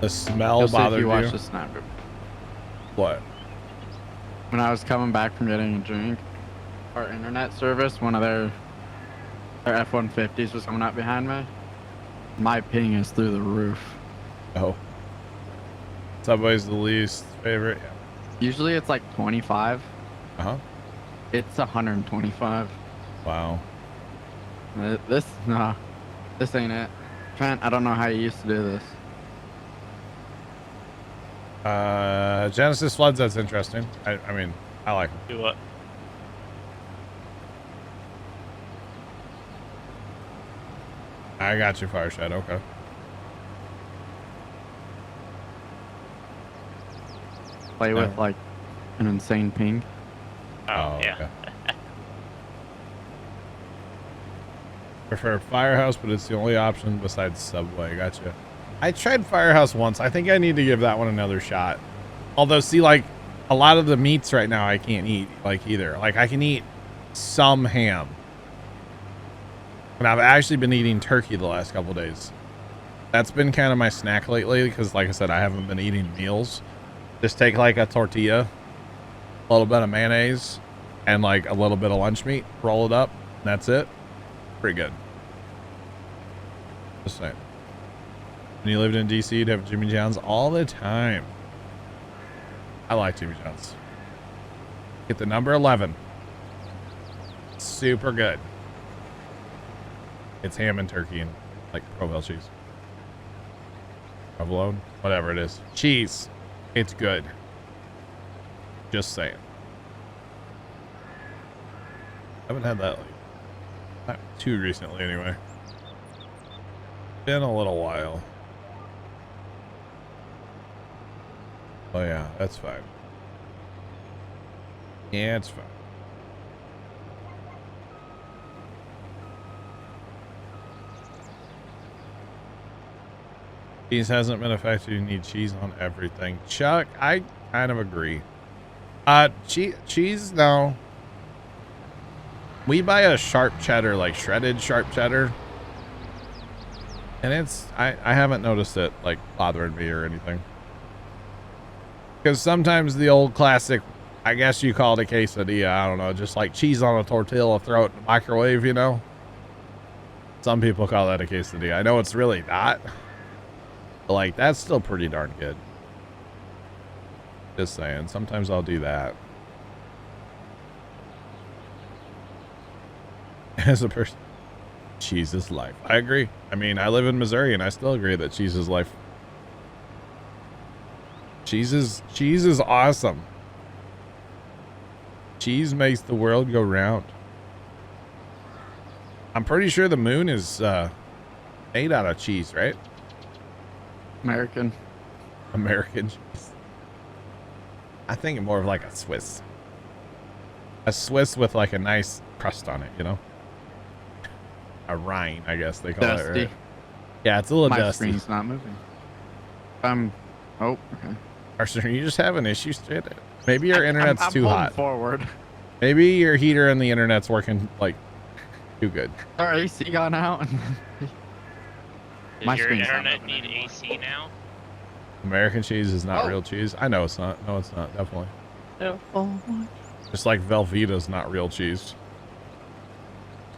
The smell You'll see if bothered you watch you? the snap. What? When I was coming back from getting a drink, our internet service, one of their F-150s was coming up behind me. My ping is through the roof. Oh. Subway's the least favorite. Yeah. Usually it's like 25. Uh-huh. It's 125. Wow. This ain't it. Trent, I don't know how you used to do this. Genesis floods, that's interesting. I mean, I like them. Do what? I got you, Fireshed. Okay. Play with like an insane ping. Oh, yeah. Okay. Prefer Firehouse, but it's the only option besides Subway. Gotcha. I tried Firehouse once. I think I need to give that one another shot. Although, see, like, a lot of the meats right now I can't eat, like, either. Like, I can eat some ham. And I've actually been eating turkey the last couple days. That's been kind of my snack lately because, like I said, I haven't been eating meals. Just take, like, a tortilla, a little bit of mayonnaise, and, like, a little bit of lunch meat, roll it up, and that's it. Pretty good. Just saying. When you lived in DC, you'd have Jimmy John's all the time. I like Jimmy John's. Get the number 11. Super good. It's ham and turkey and like Provel cheese. Provolone, whatever it is. Cheese. It's good. Just saying. I haven't had that like not too recently anyway. Been a little while. Oh yeah, that's fine. Yeah, it's fine. Cheese hasn't been affected. You need cheese on everything. Chuck, I kind of agree. Cheese, no. We buy a sharp cheddar, like shredded sharp cheddar. And it's, I haven't noticed it like bothering me or anything. Because sometimes the old classic, I guess you call it a quesadilla, I don't know, just like cheese on a tortilla, throw it in the microwave, you know? Some people call that a quesadilla. I know it's really not. But like, that's still pretty darn good. Just saying, sometimes I'll do that. As a person, cheese is life. I agree. I mean, I live in Missouri and I still agree that cheese is life. Cheese is awesome. Cheese makes the world go round. I'm pretty sure the moon is made out of cheese, right? American cheese. I think more of like a Swiss. A Swiss with like a nice crust on it, you know? A rind, I guess they call dusty. it. Right? Yeah, it's a little My dusty. screen's not moving. Oh, okay. Arson, you just having issues with it. Maybe your internet's I'm too hot. Forward. Maybe your heater and the internet's working like too good. Our AC gone out. Does your internet need AC now? American cheese is not real cheese. I know it's not. No, it's not. Definitely. No. Oh, Just like Velveeta's not real cheese.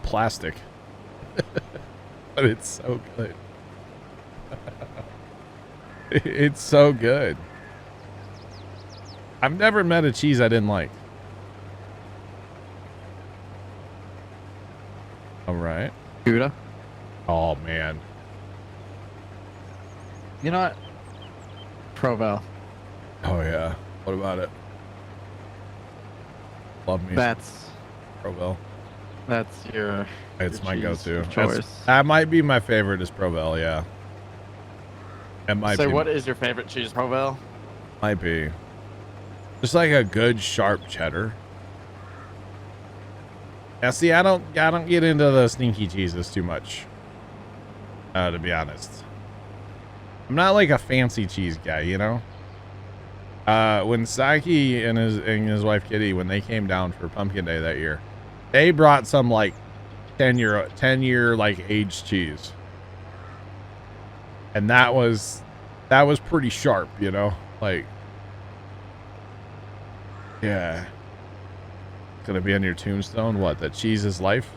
Plastic. But it's so good. It's so good. I've never met a cheese I didn't like. All right. Gouda. Oh, man. You know what? Provel. Oh, yeah. What about it? Love me. That's Provel. That's your. It's my go-to. choice. That might be my favorite is Provel, yeah. It might be. So what is your favorite cheese, Provel? Might be. Just like a good sharp cheddar. Yeah, see, I don't get into the sneaky cheeses too much. To be honest. I'm not like a fancy cheese guy, you know? When Saki and his wife Kitty, when they came down for Pumpkin Day that year, they brought some like 10 year like aged cheese. And that was that was pretty sharp, you know? Like, yeah. It's gonna be on your tombstone. What? That cheese is life?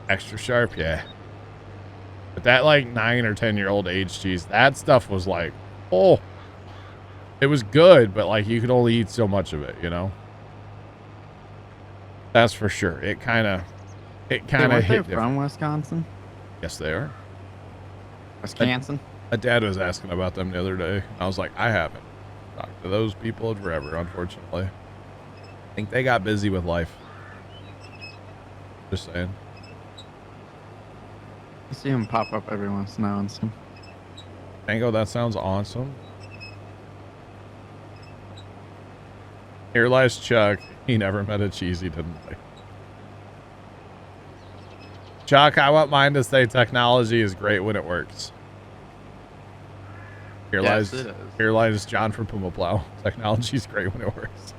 Extra sharp? Yeah. But that like 9 or 10-year-old aged cheese, that stuff was like, oh, it was good, but like you could only eat so much of it, you know? That's for sure. It kind of hit different. From Wisconsin? Yes, they are. Wisconsin? A dad was asking about them the other day. I was like, I haven't talked to those people in forever, unfortunately. I think they got busy with life. Just saying. I see them pop up every once in a while. So. Tango, that sounds awesome. Here lies Chuck. He never met a cheese he didn't like. Chuck, I want mine to say technology is great when it works. Here lies John from Puma Plow. Technology is great when it works.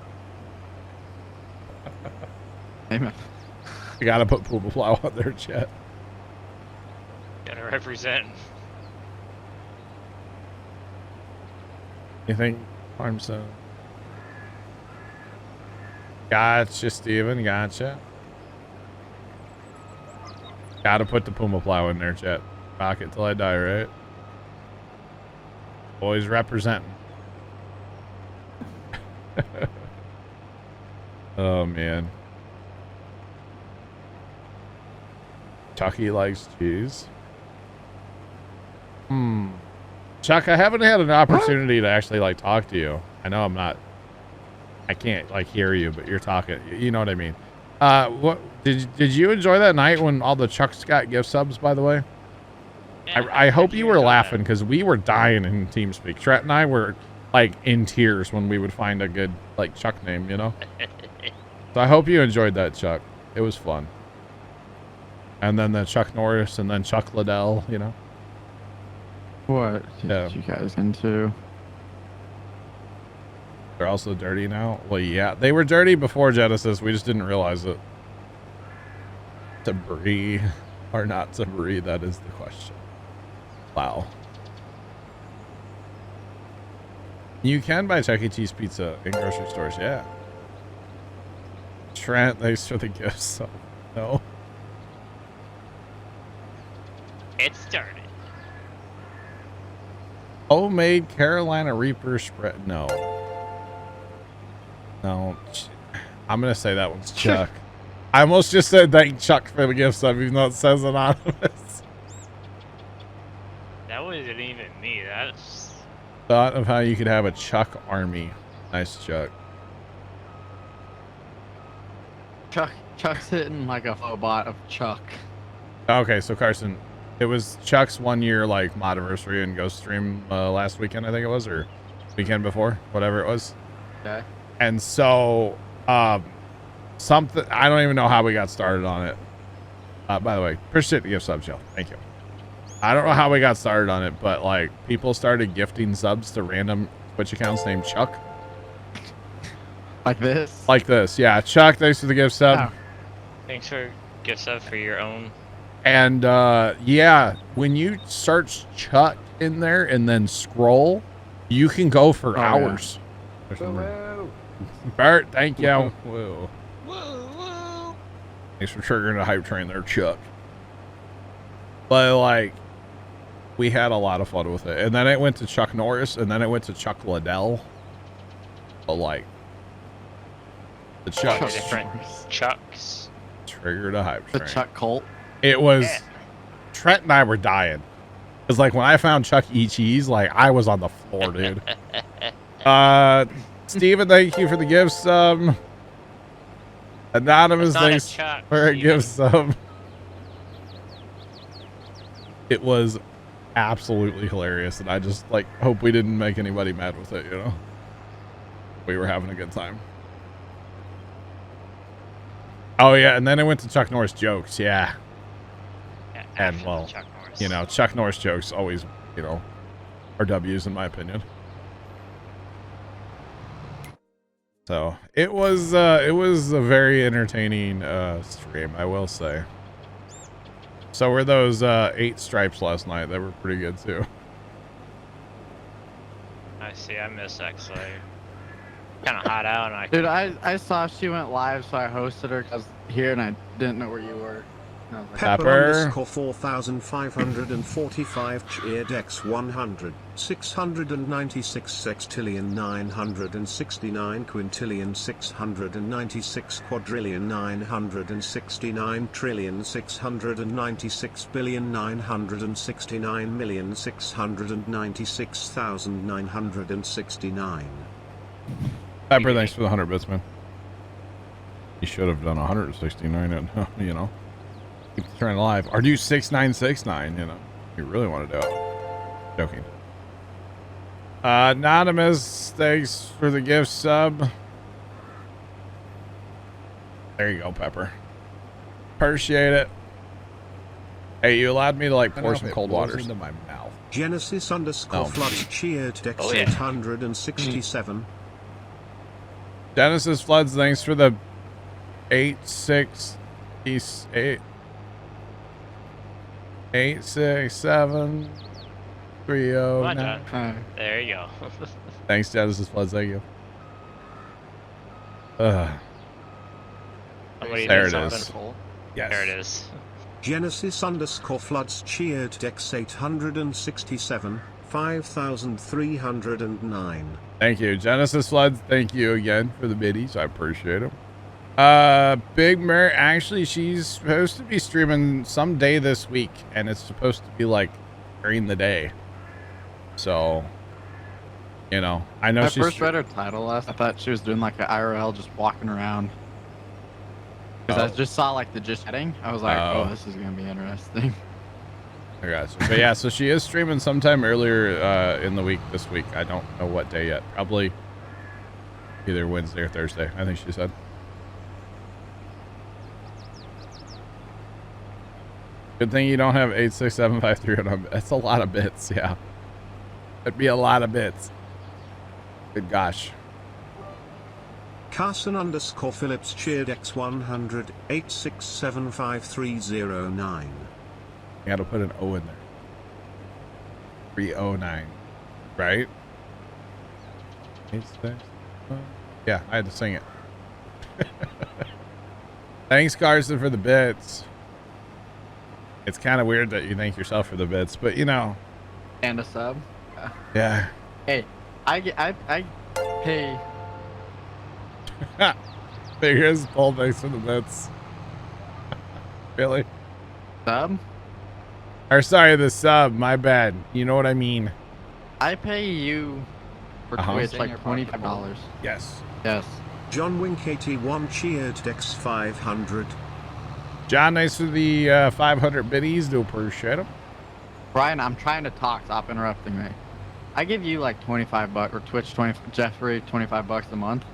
Amen. You gotta put Puma Plow on their chat. Gotta represent. You think Farm Zone? Gotcha, Steven. Gotcha. Gotta put the Puma Plow in there, chat. Rock it till I die, right? Always representing. Oh, man. Chucky likes cheese. Chuck, I haven't had an opportunity to actually, like, talk to you. I know I can't, like, hear you, but you're talking. You know what I mean? What did you enjoy that night when all the Chucks got gift subs, by the way? Yeah, I hope you were laughing because we were dying in TeamSpeak. Tret and I were like in tears when we would find a good like Chuck name, you know? So I hope you enjoyed that, Chuck. It was fun. And then the Chuck Norris and then Chuck Liddell, you know? What Yeah. you guys into? They're also dirty now? Well, yeah. They were dirty before Genesis. We just didn't realize it. To breed or not to breed, that is the question. Wow. You can buy Chuck E. Cheese pizza in grocery stores, yeah. Trent, thanks for the gifts. So, no. It started. Homemade Carolina Reaper spread. No. No. I'm going to say that one's Chuck. I almost just said thank Chuck for the gift sub, even though it says anonymous. That wasn't even me. That's Thought of how you could have a Chuck army. Nice, Chuck. Chuck's hitting like a full bot of Chuck. Okay, so Carson, it was Chuck's 1 year like modiversary and Ghost Stream last weekend, I think it was, or weekend before, whatever it was. Okay. And so, something, I don't even know how we got started on it. By the way, appreciate the gift sub, Jill. Thank you. I don't know how we got started on it, but like people started gifting subs to random Twitch accounts named Chuck. Like this? Like this, yeah. Chuck, thanks for the gift sub. Oh. thanks for gift sub for your own. And yeah, when you search Chuck in there and then scroll, you can go for hours. Whoa. Bert, thank you. Whoa. Whoa. Thanks for triggering the hype train there, Chuck. But like, we had a lot of fun with it. And then it went to Chuck Norris, and then it went to Chuck Liddell. But like, the Chucks Different Chucks. triggered a hype The train. Chuck Colt. It was, Yeah. Trent and I were dying. Because like when I found Chuck E. Cheese, like I was on the floor, dude. Steven, thank you for the gifts. Anonymous, It's not a thanks Chuck, for a Steven. gift sub. It was absolutely hilarious, and I just like hope we didn't make anybody mad with it, you know? We were having a good time. Oh yeah, and then I went to Chuck Norris jokes, yeah. Yeah, And, after well, the Chuck Norris. You know, Chuck Norris jokes always, you know, are W's in my opinion. So it was a very entertaining stream, I will say. So were those 8 stripes last night. They were pretty good too. See, I miss actually. Kind of hot out, and I Dude, I saw she went live, so I hosted her cause here, and I didn't know where you were. And I was like, Pepper. Pepper _ 4545 cheered X 100 696 sextillion 969 quintillion 696 quadrillion 969 trillion 696 billion 969 million 696,969. Pepper, thanks for the 100 bits, man. You should have done 169 and, you know, keep the trend alive. Or do 6969, you know, if you really want to do it. Joking. Anonymous, thanks for the gift sub. There you go, Pepper. Appreciate it. Hey, you allowed me to, like, pour some cold water into my mouth. Genesis _ floods cheered X Oh, yeah. 867. Genesis Floods, thanks for the 867 Come on, 309. John. There you go. Thanks, Genesis Floods. Thank you. Somebody There did it is. something. Yes. There it is. Genesis _ floods cheered X 867 5309. Thank you, Genesis Floods. Thank you again for the biddies. I appreciate them. Big Mary, actually, she's supposed to be streaming someday this week, and it's supposed to be like during the day. So, you know, I know I she's. first read her title last. I thought she was doing like an IRL, just walking around. Because I just saw like the just heading. I was like, oh, this is gonna be interesting. I got you. But yeah, so she is streaming sometime earlier in the week this week. I don't know what day yet. Probably either Wednesday or Thursday, I think she said. Good thing you don't have 86753 on. That's a lot of bits, yeah. That'd be a lot of bits. Good gosh. Carson _ Phillips cheered X 100 8675309. I gotta put an O in there. 309. Right? Yeah, I had to sing it. Thanks, Carson, for the bits. It's kind of weird that you thank yourself for the bits, but you know. And a sub. Yeah. Hey, I pay. Here's Paul, thanks for the bits. Really? Sub? Or sorry, the sub, my bad. You know what I mean. I pay you for Twitch like $25. Yes. Yes. John Wink 81 cheered X 500. John, nice for the 500 biddies. Do appreciate them. Brian, I'm trying to talk. Stop interrupting me. I give you like $25 or Twitch Jeffrey $25 a month.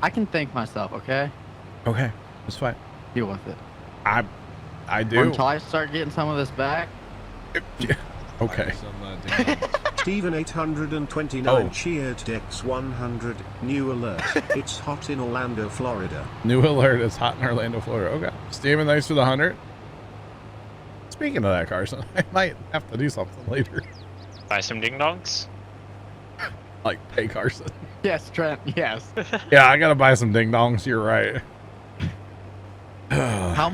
I can thank myself, okay? Okay, that's fine. Deal with it. I do. Or until I start getting some of this back. Okay. Stephen 829 cheered X 100. New alert. It's hot in Orlando, Florida. New alert. It's hot in Orlando, Florida. Okay. Steven, thanks for the 100. Speaking of that, Carson, I might have to do something later. Buy some ding dongs. Like pay Carson. Yes, Trent. Yes. Yeah, I gotta buy some ding dongs. You're right. How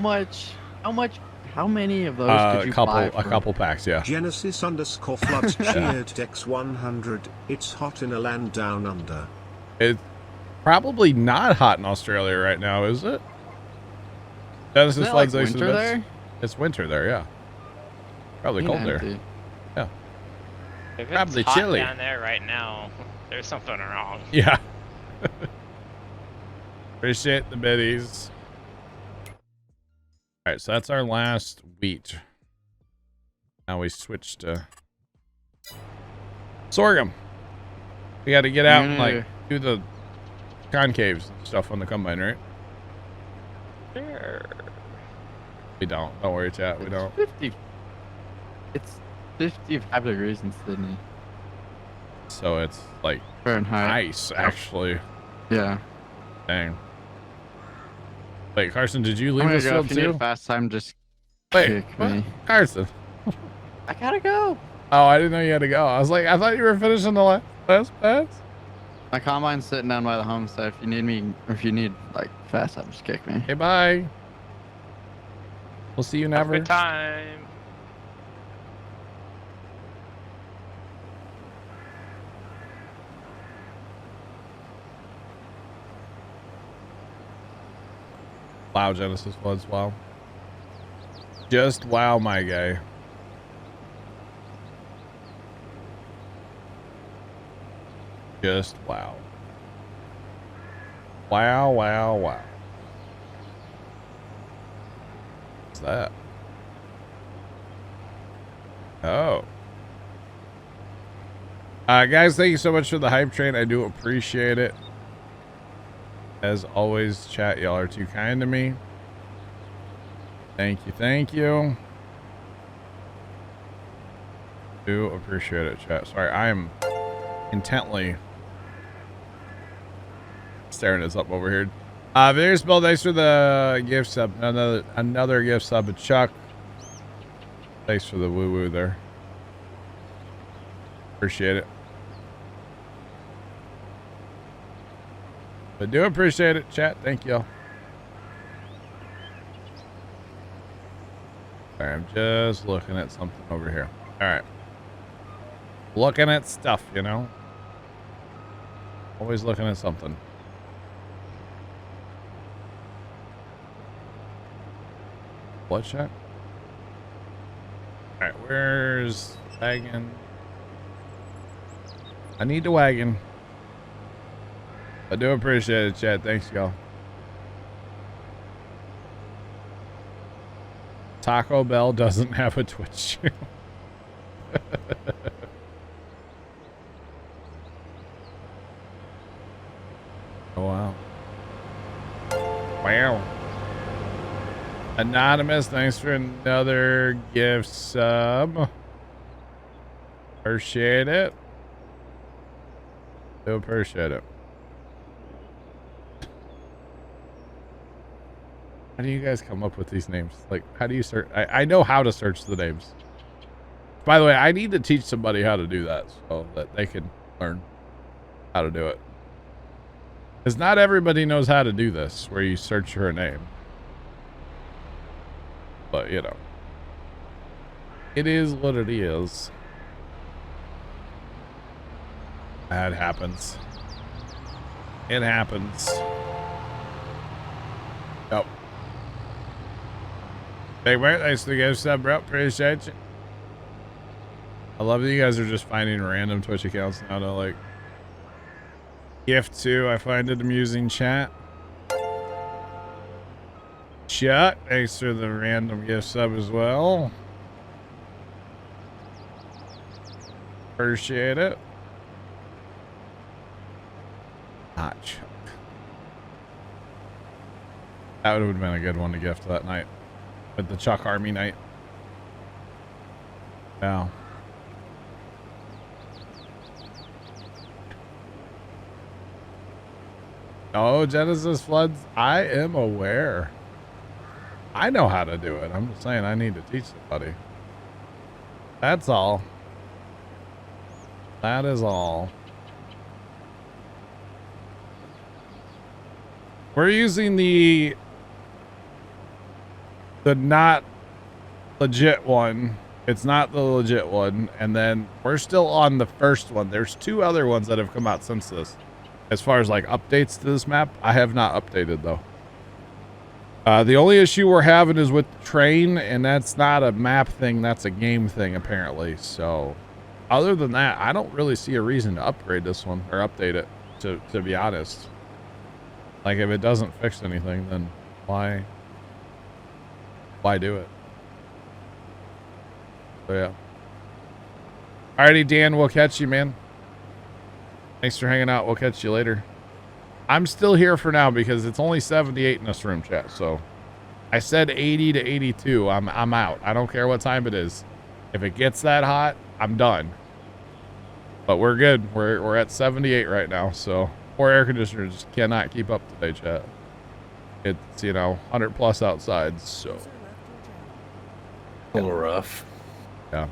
many of those could you buy? A couple packs, yeah. Genesis _ floods cheered X 100. It's hot in a land down under. It's probably not hot in Australia right now, is it? Genesis Isn't it floods. like winter there? It's winter there, yeah. Probably cold there. Empty. Yeah. If it's Probably hot chilly. down there right now, there's something wrong. Yeah. Appreciate the biddies. All right, so that's our last wheat. Now we switch to sorghum. We got to get out and like do the concaves and stuff on the combine, right? Sure. We don't. Don't worry, chat. We don't. It's 55 degrees in Sydney. So it's like Fahrenheit. ice, actually. Yeah. Dang. Wait, Carson, did you leave I'm gonna this go. field If you need too? a fast time, just Wait, kick what? me. Carson. I gotta go. Oh, I didn't know you had to go. I was like, I thought you were finishing the last. Pass. My combine's sitting down by the home, so if you need me, if you need like fast, up, just kick me. Okay, bye. We'll see you Have a never. good time. Wow, Genesis floods. Wow. Just wow, my guy. Just wow. Wow, wow, wow. What's that? Oh. Guys, thank you so much for the hype train. I do appreciate it. As always, chat, y'all are too kind to me. Thank you, thank you. Do appreciate it, chat. Sorry, I am intently staring this up over here. There's Bill. Thanks for the gift sub. Another gift sub. But Chuck, thanks for the woo woo there. Appreciate it. But do appreciate it, chat. Thank you. Sorry, I'm just looking at something over here. All right. Looking at stuff, you know. Always looking at something. What chat? All right, where's wagon? I need the wagon. I do appreciate it, chat. Thanks, y'all. Taco Bell doesn't have a Twitch channel. Oh, wow. Wow. Anonymous, thanks for another gift sub. Appreciate it. Do appreciate it. How do you guys come up with these names? Like, how do you search? I know how to search the names. By the way, I need to teach somebody how to do that so that they can learn how to do it. Because not everybody knows how to do this, where you search for a name. But, you know. It is what it is. That happens. It happens. Yep. Big Bert, thanks for the gift sub, bro. Appreciate you. I love that you guys are just finding random Twitch accounts now to like gift to. I find it amusing, chat. Chuck, thanks for the random gift sub as well. Appreciate it. Not Chuck. That would have been a good one to gift that night. With the Chuck Army night. Yeah. Oh, Genesis floods. I am aware. I know how to do it. I'm just saying I need to teach somebody. That's all. That is all. We're using the not legit one. It's not the legit one. And then we're still on the first one. There's two other ones that have come out since this. As far as like updates to this map, I have not updated though. The only issue we're having is with the train, and that's not a map thing. That's a game thing apparently. So other than that, I don't really see a reason to upgrade this one or update it, to be honest. Like if it doesn't fix anything, then why do it? So yeah. Alrighty, Dan, we'll catch you, man. Thanks for hanging out. We'll catch you later. I'm still here for now because it's only 78 in this room, chat. So I said 80 to 82. I'm out. I don't care what time it is. If it gets that hot, I'm done. But we're good. We're at 78 right now. So 4 air conditioners just cannot keep up today, chat. It's, you know, 100 plus outside. So A little rough. yeah.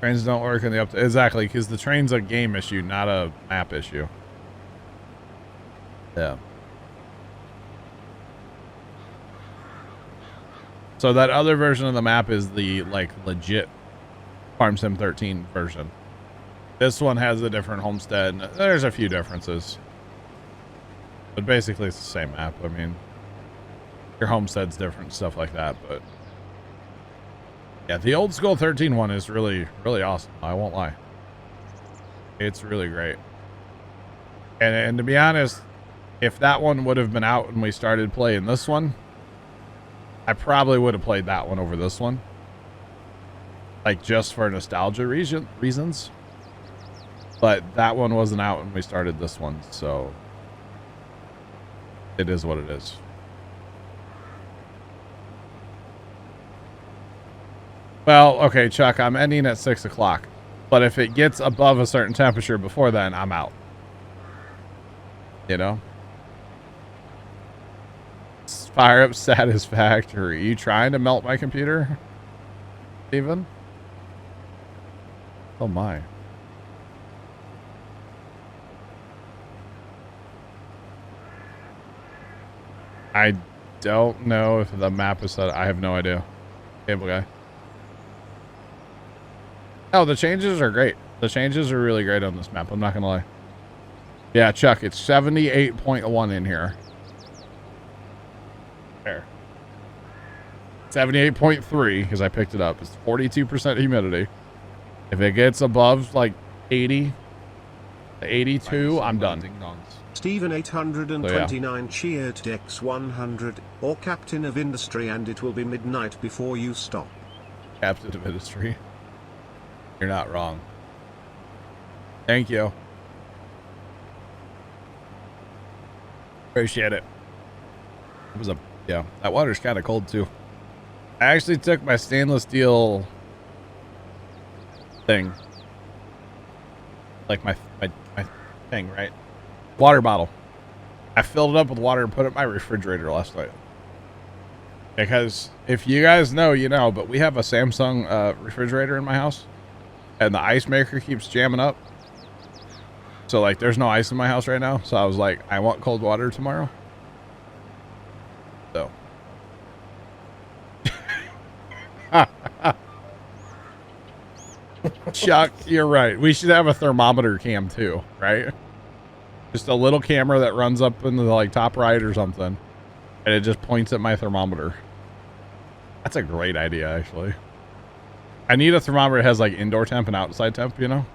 Trains don't work in the update. Exactly, because the train's a game issue, not a map issue. Yeah. So that other version of the map is the, like, legit Farm Sim 13 version. This one has a different homestead. There's a few differences. But basically it's the same map. I mean, your homestead's different, stuff like that, but... Yeah, the old school 13 one is really, really awesome. I won't lie. It's really great. And to be honest, if that one would have been out when we started playing this one, I probably would have played that one over this one. Like, just for nostalgia reasons. But that one wasn't out when we started this one, so... It is what it is. Well, okay, Chuck, I'm ending at 6 o'clock. But if it gets above a certain temperature before then, I'm out. You know? Fire up Satisfactory. Are you trying to melt my computer, Steven? Oh my. I don't know if the map is set. I have no idea. Cable guy. Oh, the changes are great. The changes are really great on this map. I'm not going to lie. Yeah, Chuck, it's 78.1 in here. There. 78.3, because I picked it up. It's 42% humidity. If it gets above, like, 80 to 82, I'm done. Stephen 829 cheered Dex 100, or Captain of Industry, and it will be midnight before you stop. Captain of Industry. You're not wrong. Thank you. Appreciate it. It was yeah, that water's kind of cold too. I actually took my stainless steel thing. Like my thing, right? Water bottle. I filled it up with water and put it in my refrigerator last night. Because if you guys know, you know, but we have a Samsung refrigerator in my house. And the ice maker keeps jamming up. So, like, there's no ice in my house right now. So I was like, I want cold water tomorrow. So. Chuck, you're right. We should have a thermometer cam too, right? Just a little camera that runs up in the, like, top right or something. And it just points at my thermometer. That's a great idea, actually. I need a thermometer that has, like, indoor temp and outside temp, you know?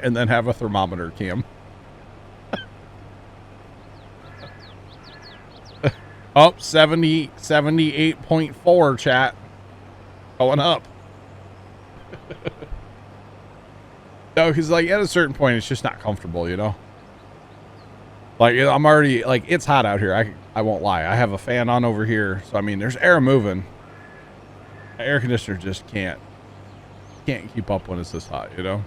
And then have a thermometer cam. Oh, 78.4, chat. Going up. No, because, like, at a certain point, it's just not comfortable, you know? Like, I'm already, like, it's hot out here. I won't lie. I have a fan on over here. So, I mean, there's air moving. The air conditioner just can't keep up when it's this hot, you know?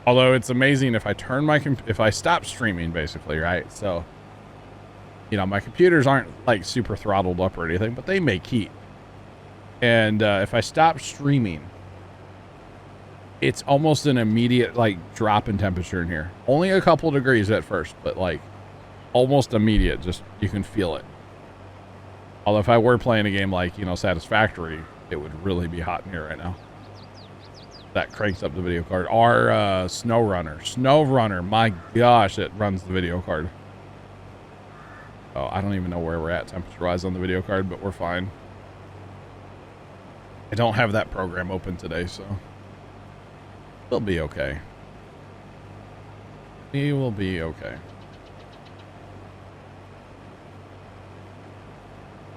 Although it's amazing if I turn if I stop streaming, basically, right? So, you know, my computers aren't, like, super throttled up or anything, but they make heat. And if I stop streaming, it's almost an immediate, like, drop in temperature in here. Only a couple degrees at first, but, like, almost immediate. Just, you can feel it. Although if I were playing a game like, you know, Satisfactory, it would really be hot in here right now. That cranks up the video card. Our SnowRunner, my gosh, it runs the video card. Oh, I don't even know where we're at temperature-wise on the video card, but we're fine. I don't have that program open today, so we'll be okay. We will be okay.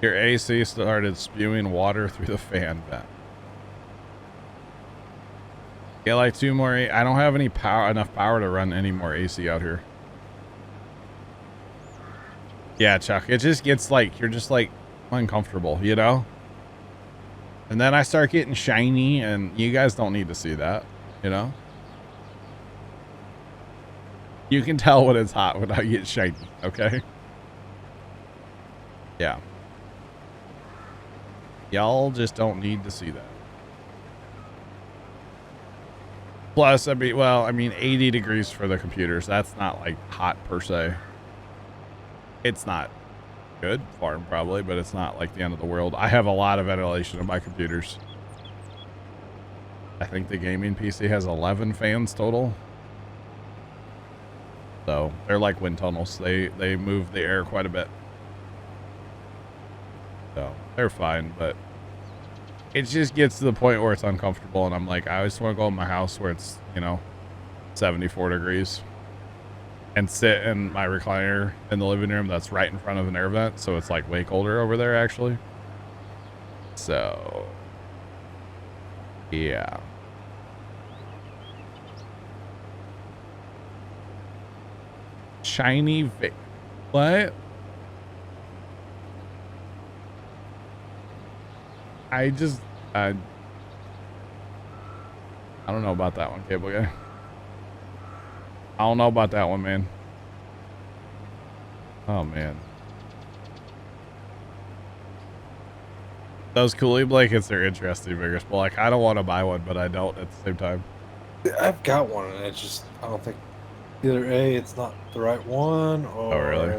Your AC started spewing water through the fan vent. Get like 2 more. I don't have any enough power to run any more AC out here. Yeah, Chuck. It just gets like, you're just like uncomfortable, you know? And then I start getting shiny, and you guys don't need to see that, you know? You can tell when it's hot when I get shiny, okay? Yeah. Y'all just don't need to see that. Plus, I mean, well, I mean, 80 degrees for the computers. That's not like hot per se. It's not good for them probably, but it's not like the end of the world. I have a lot of ventilation in my computers. I think the gaming PC has 11 fans total. So they're like wind tunnels. They move the air quite a bit. So they're fine, but it just gets to the point where it's uncomfortable, and I'm like, I just want to go in my house where it's, you know, 74 degrees and sit in my recliner in the living room that's right in front of an air vent, so it's like way colder over there actually. So yeah. Shiny what? I don't know about that one, cable guy. I don't know about that one, man. Oh man. Those coolie blankets are interesting, Vigorous, but like I don't want to buy one, but I don't at the same time. I've got one, and it's just, I don't think either A, it's not the right one, or Oh, really?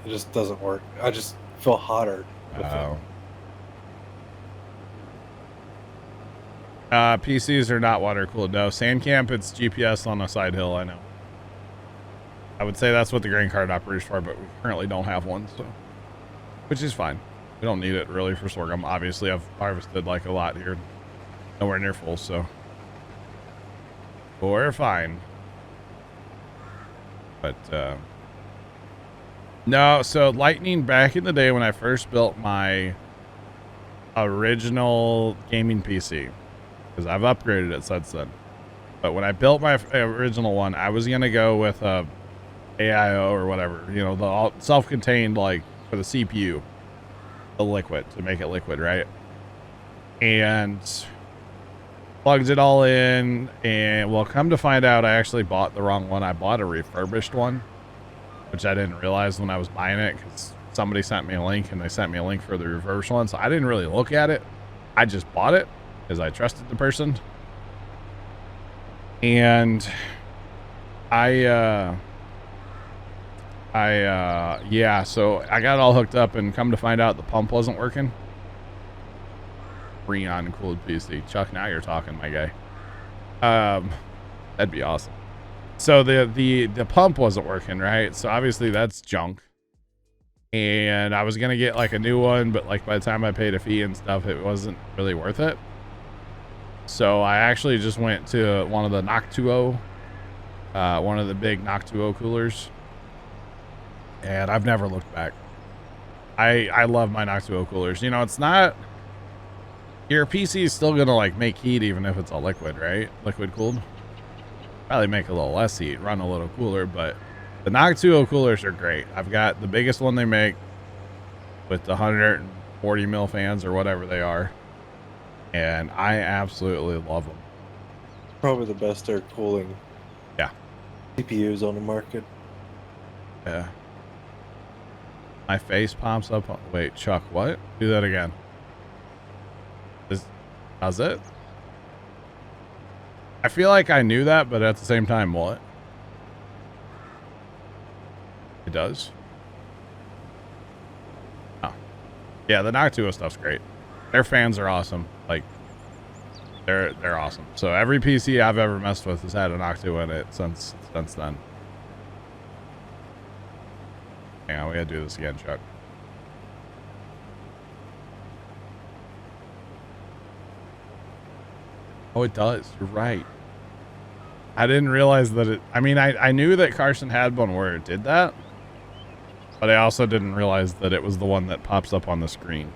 it just doesn't work. I just feel hotter with it. PCs are not water cooled. No, sand camp, it's GPS on a side hill. I know. I would say that's what the grain cart operates for, but we currently don't have one, so which is fine. We don't need it really for sorghum. Obviously, I've harvested like a lot here, nowhere near full, so we're fine. But no, so Lightning back in the day when I first built my original gaming PC. Because I've upgraded it since then. But when I built my original one, I was going to go with a AIO or whatever, you know, the self-contained, like for the CPU, the liquid, to make it liquid, right? And plugged it all in, and well, come to find out, I actually bought the wrong one. I bought a refurbished one, which I didn't realize when I was buying it, because somebody sent me a link, and they sent me a link for the refurbished one, so I didn't really look at it. I just bought it because I trusted the person. And yeah, so I got it all hooked up, and come to find out the pump wasn't working. Freon cooled PC. Chuck, now you're talking, my guy. That'd be awesome. So the pump wasn't working, right? So obviously that's junk. And I was gonna get like a new one, but like by the time I paid a fee and stuff, it wasn't really worth it. So I actually just went to one of the Noctuo, one of the big Noctuo coolers, and I've never looked back. I love my Noctuo coolers. You know, it's not, your PC is still gonna like make heat even if it's a liquid, right? Liquid cooled. Probably make a little less heat, run a little cooler, but the Noctuo coolers are great. I've got the biggest one they make with the 140 mil fans or whatever they are, and I absolutely love them. Probably the best air cooling CPUs on the market. Yeah. My face pops up. Wait, Chuck, what? Do that again. Does it? I feel like I knew that, but at the same time, what? It does? Oh. Yeah, the Noctuo stuff's great. Their fans are awesome. Like, they're awesome. So every PC I've ever messed with has had a Noctuo in it since then. Hang on, we gotta do this again, Chuck. Oh, it does. You're right. I didn't realize that it... I mean, I knew that Carson had one where it did that, but I also didn't realize that it was the one that pops up on the screen.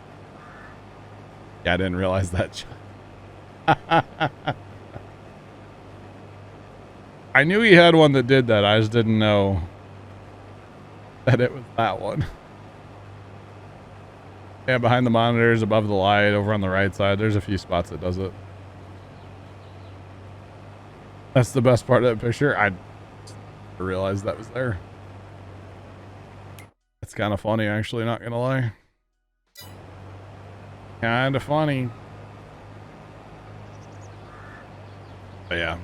Yeah, I didn't realize that. I knew he had one that did that. I just didn't know that it was that one. Yeah, behind the monitors, above the light, over on the right side, there's a few spots that does it. That's the best part of that picture. I realized that was there. It's kind of funny, actually, not gonna lie. Kind of funny. But yeah.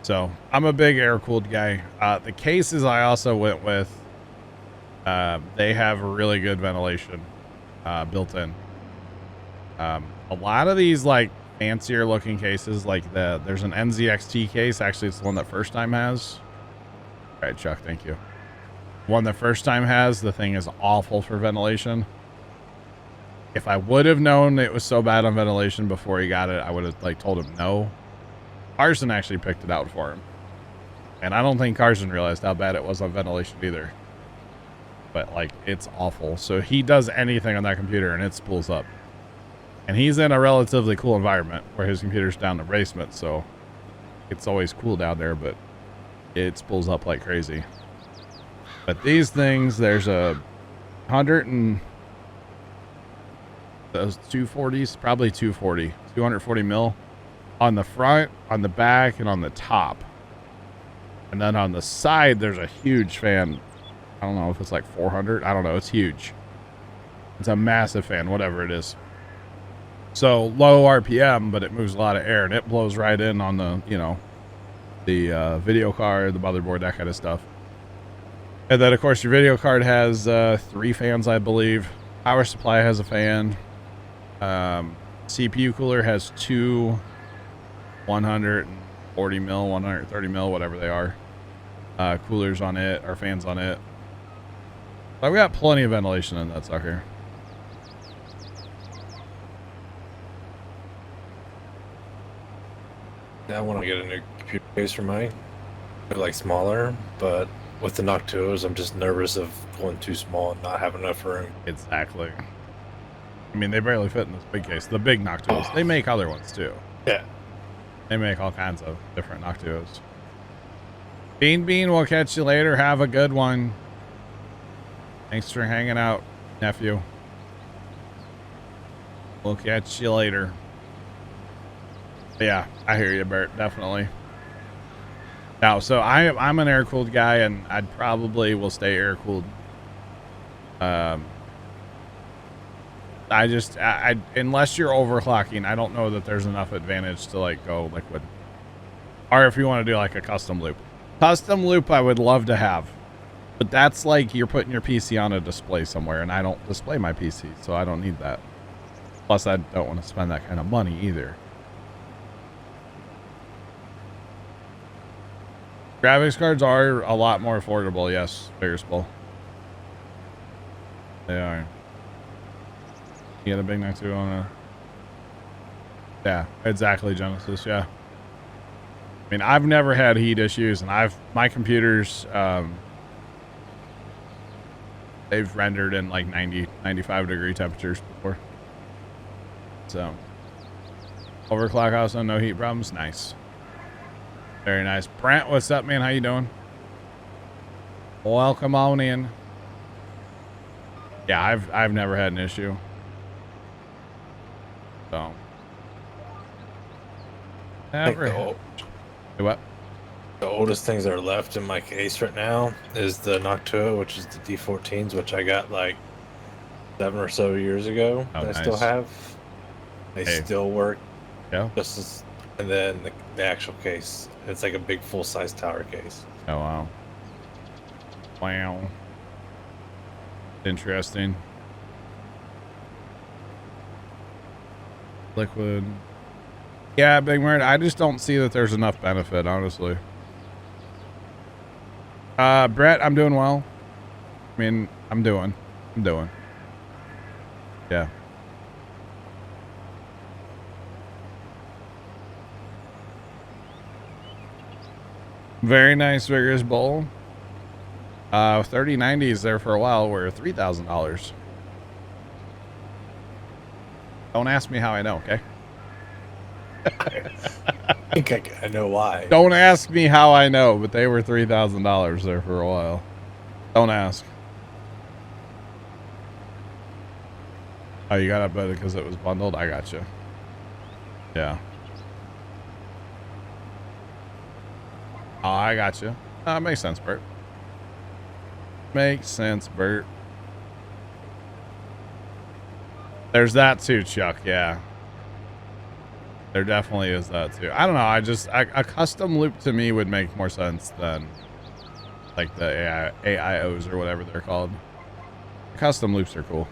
So I'm a big air cooled guy. The cases I also went with, they have really good ventilation built in. A lot of these like fancier looking cases, like there's an NZXT case. Actually, it's the one that First Time has. All right, Chuck, thank you. One that First Time has, the thing is awful for ventilation. If I would have known it was so bad on ventilation before he got it, I would have like told him no. Carson actually picked it out for him. And I don't think Carson realized how bad it was on ventilation either. But like, it's awful. So he does anything on that computer and it spools up. And he's in a relatively cool environment where his computer's down in the basement. So it's always cool down there, but it spools up like crazy. But these things, there's a 100 and those 240s, probably 240 mil on the front, on the back, and on the top. And then on the side, there's a huge fan. I don't know if it's like 400. I don't know. It's huge. It's a massive fan, whatever it is. So low RPM, but it moves a lot of air and it blows right in on the, you know, the video card, the motherboard, that kind of stuff. And then of course your video card has 3 fans, I believe. Power supply has a fan. CPU cooler has 2 140 mil, 130 mil, whatever they are. Coolers on it, or fans on it. But we got plenty of ventilation in that sucker. Yeah, I want to get a new computer case for mine. They're like smaller, but with the Noctuos, I'm just nervous of going too small and not having enough room. Exactly. I mean, they barely fit in this big case. The big Noctuos. They make other ones too. Yeah. They make all kinds of different Noctuos. Bean, we'll catch you later. Have a good one. Thanks for hanging out, nephew. We'll catch you later. But yeah, I hear you, Bert. Definitely. Now, so I'm an air-cooled guy, and I'd probably will stay air-cooled. I unless you're overclocking, I don't know that there's enough advantage to like go liquid. Or if you want to do like a custom loop. Custom loop I would love to have. But that's like you're putting your PC on a display somewhere, and I don't display my PC, so I don't need that. Plus, I don't want to spend that kind of money either. Graphics cards are a lot more affordable, yes, Bearsbull. They are. You got a big neck too on a... Yeah, exactly, Genesis, yeah. I mean, I've never had heat issues, and my computers, they've rendered in like 90, 95 degree temperatures before. So, overclock also, no heat problems, nice. Very nice. Brent, what's up, man? How you doing? Welcome on in. Yeah, I've never had an issue. So. Never. What? The oldest things that are left in my case right now is the Noctua, which is the D14s, which I got like 7 or so years ago. Oh, that nice. I still have. They still work. Yeah. Just as, and then the actual case, it's like a big full-size tower case. Oh, wow. Wow. Interesting. Liquid. Yeah, Big Merd, I just don't see that there's enough benefit, honestly. Brett, I'm doing well. I mean, I'm doing. Yeah. Very nice, vigorous bowl. 3090s there for a while were $3,000. Don't ask me how I know, okay? I think I know why. Don't ask me how I know, but they were $3,000 there for a while. Don't ask. Oh, you got it because it was bundled? I got you. Yeah. Oh, I got you. Makes sense, Bert. Makes sense, Bert. There's that too, Chuck. Yeah. There definitely is that too. I don't know. A custom loop to me would make more sense than like the AIOs or whatever they're called. Custom loops are cool.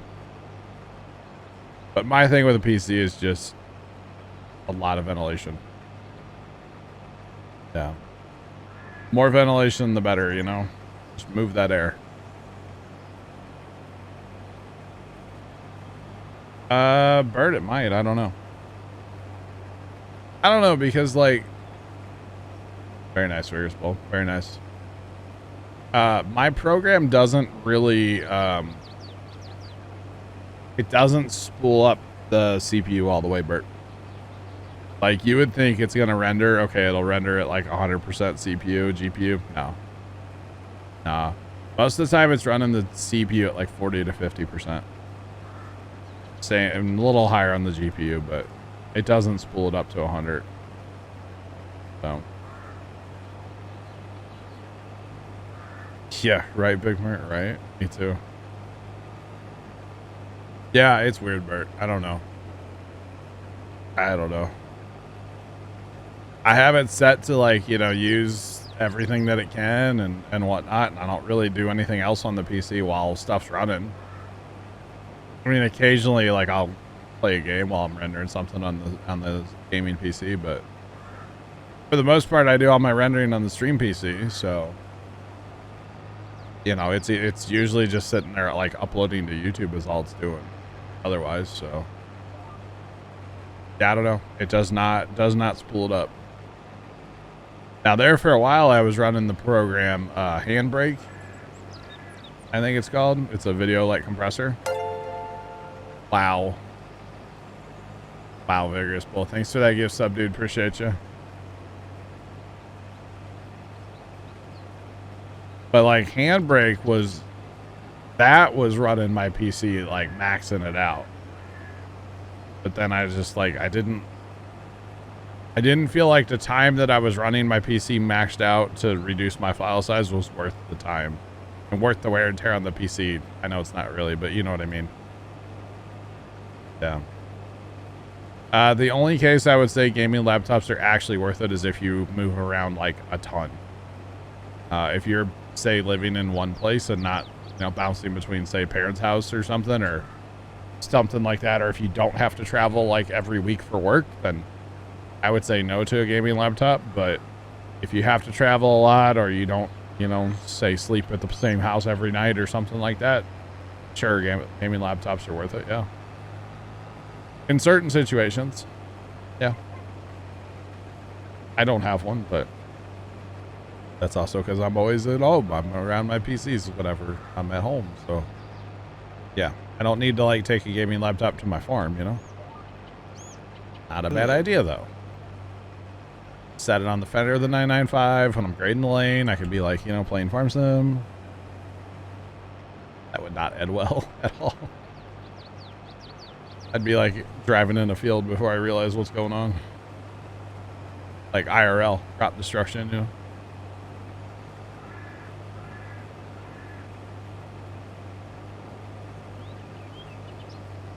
But my thing with a PC is just a lot of ventilation. Yeah. More ventilation, the better, you know? Just move that air. Bird, it might. I don't know. I don't know because, like... Very nice, Vigorous Bull. Very nice. My program doesn't really, it doesn't spool up the CPU all the way, Bert. Like, you would think it's going to render. Okay, it'll render at like 100% CPU, GPU. No. Nah. Most of the time, it's running the CPU at like 40 to 50%. Same, a little higher on the GPU, but it doesn't spool it up to 100. So. Yeah, right, Big Mert, right? Me too. Yeah, it's weird, Bert. I don't know. I don't know. I have it set to, like, you know, use everything that it can and whatnot, and I don't really do anything else on the PC while stuff's running. I mean, occasionally, like, I'll play a game while I'm rendering something on the gaming PC, but for the most part, I do all my rendering on the stream PC, so... You know, it's usually just sitting there, like, uploading to YouTube is all it's doing. Otherwise, so... Yeah, I don't know. It does not spool it up. Now, there for a while, I was running the program Handbrake. I think it's called. It's a video, like, compressor. Wow. Wow, Vigorous Bull. Thanks for that gift sub, dude. Appreciate you. But like Handbrake was running my PC, like maxing it out. But then I was just like, I didn't feel like the time that I was running my PC maxed out to reduce my file size was worth the time and worth the wear and tear on the PC. I know it's not really, but you know what I mean. Yeah. The only case I would say gaming laptops are actually worth it is if you move around like a ton. If you're, say, living in one place and not, you know, bouncing between, say, parents' house or something like that, or if you don't have to travel like every week for work, then I would say no to a gaming laptop. But if you have to travel a lot, or you don't, you know, say sleep at the same house every night or something like that, sure, gaming laptops are worth it. Yeah. In certain situations. Yeah. I don't have one, but that's also because I'm always at home. I'm around my PCs whenever I'm at home. So, yeah. I don't need to, like, take a gaming laptop to my farm, you know? Not a bad idea, though. Set it on the fender of the 995. When I'm grading the lane, I could be, like, you know, playing farm sim. That would not end well at all. I'd be, like, driving in a field before I realize what's going on. Like IRL, crop destruction, you know?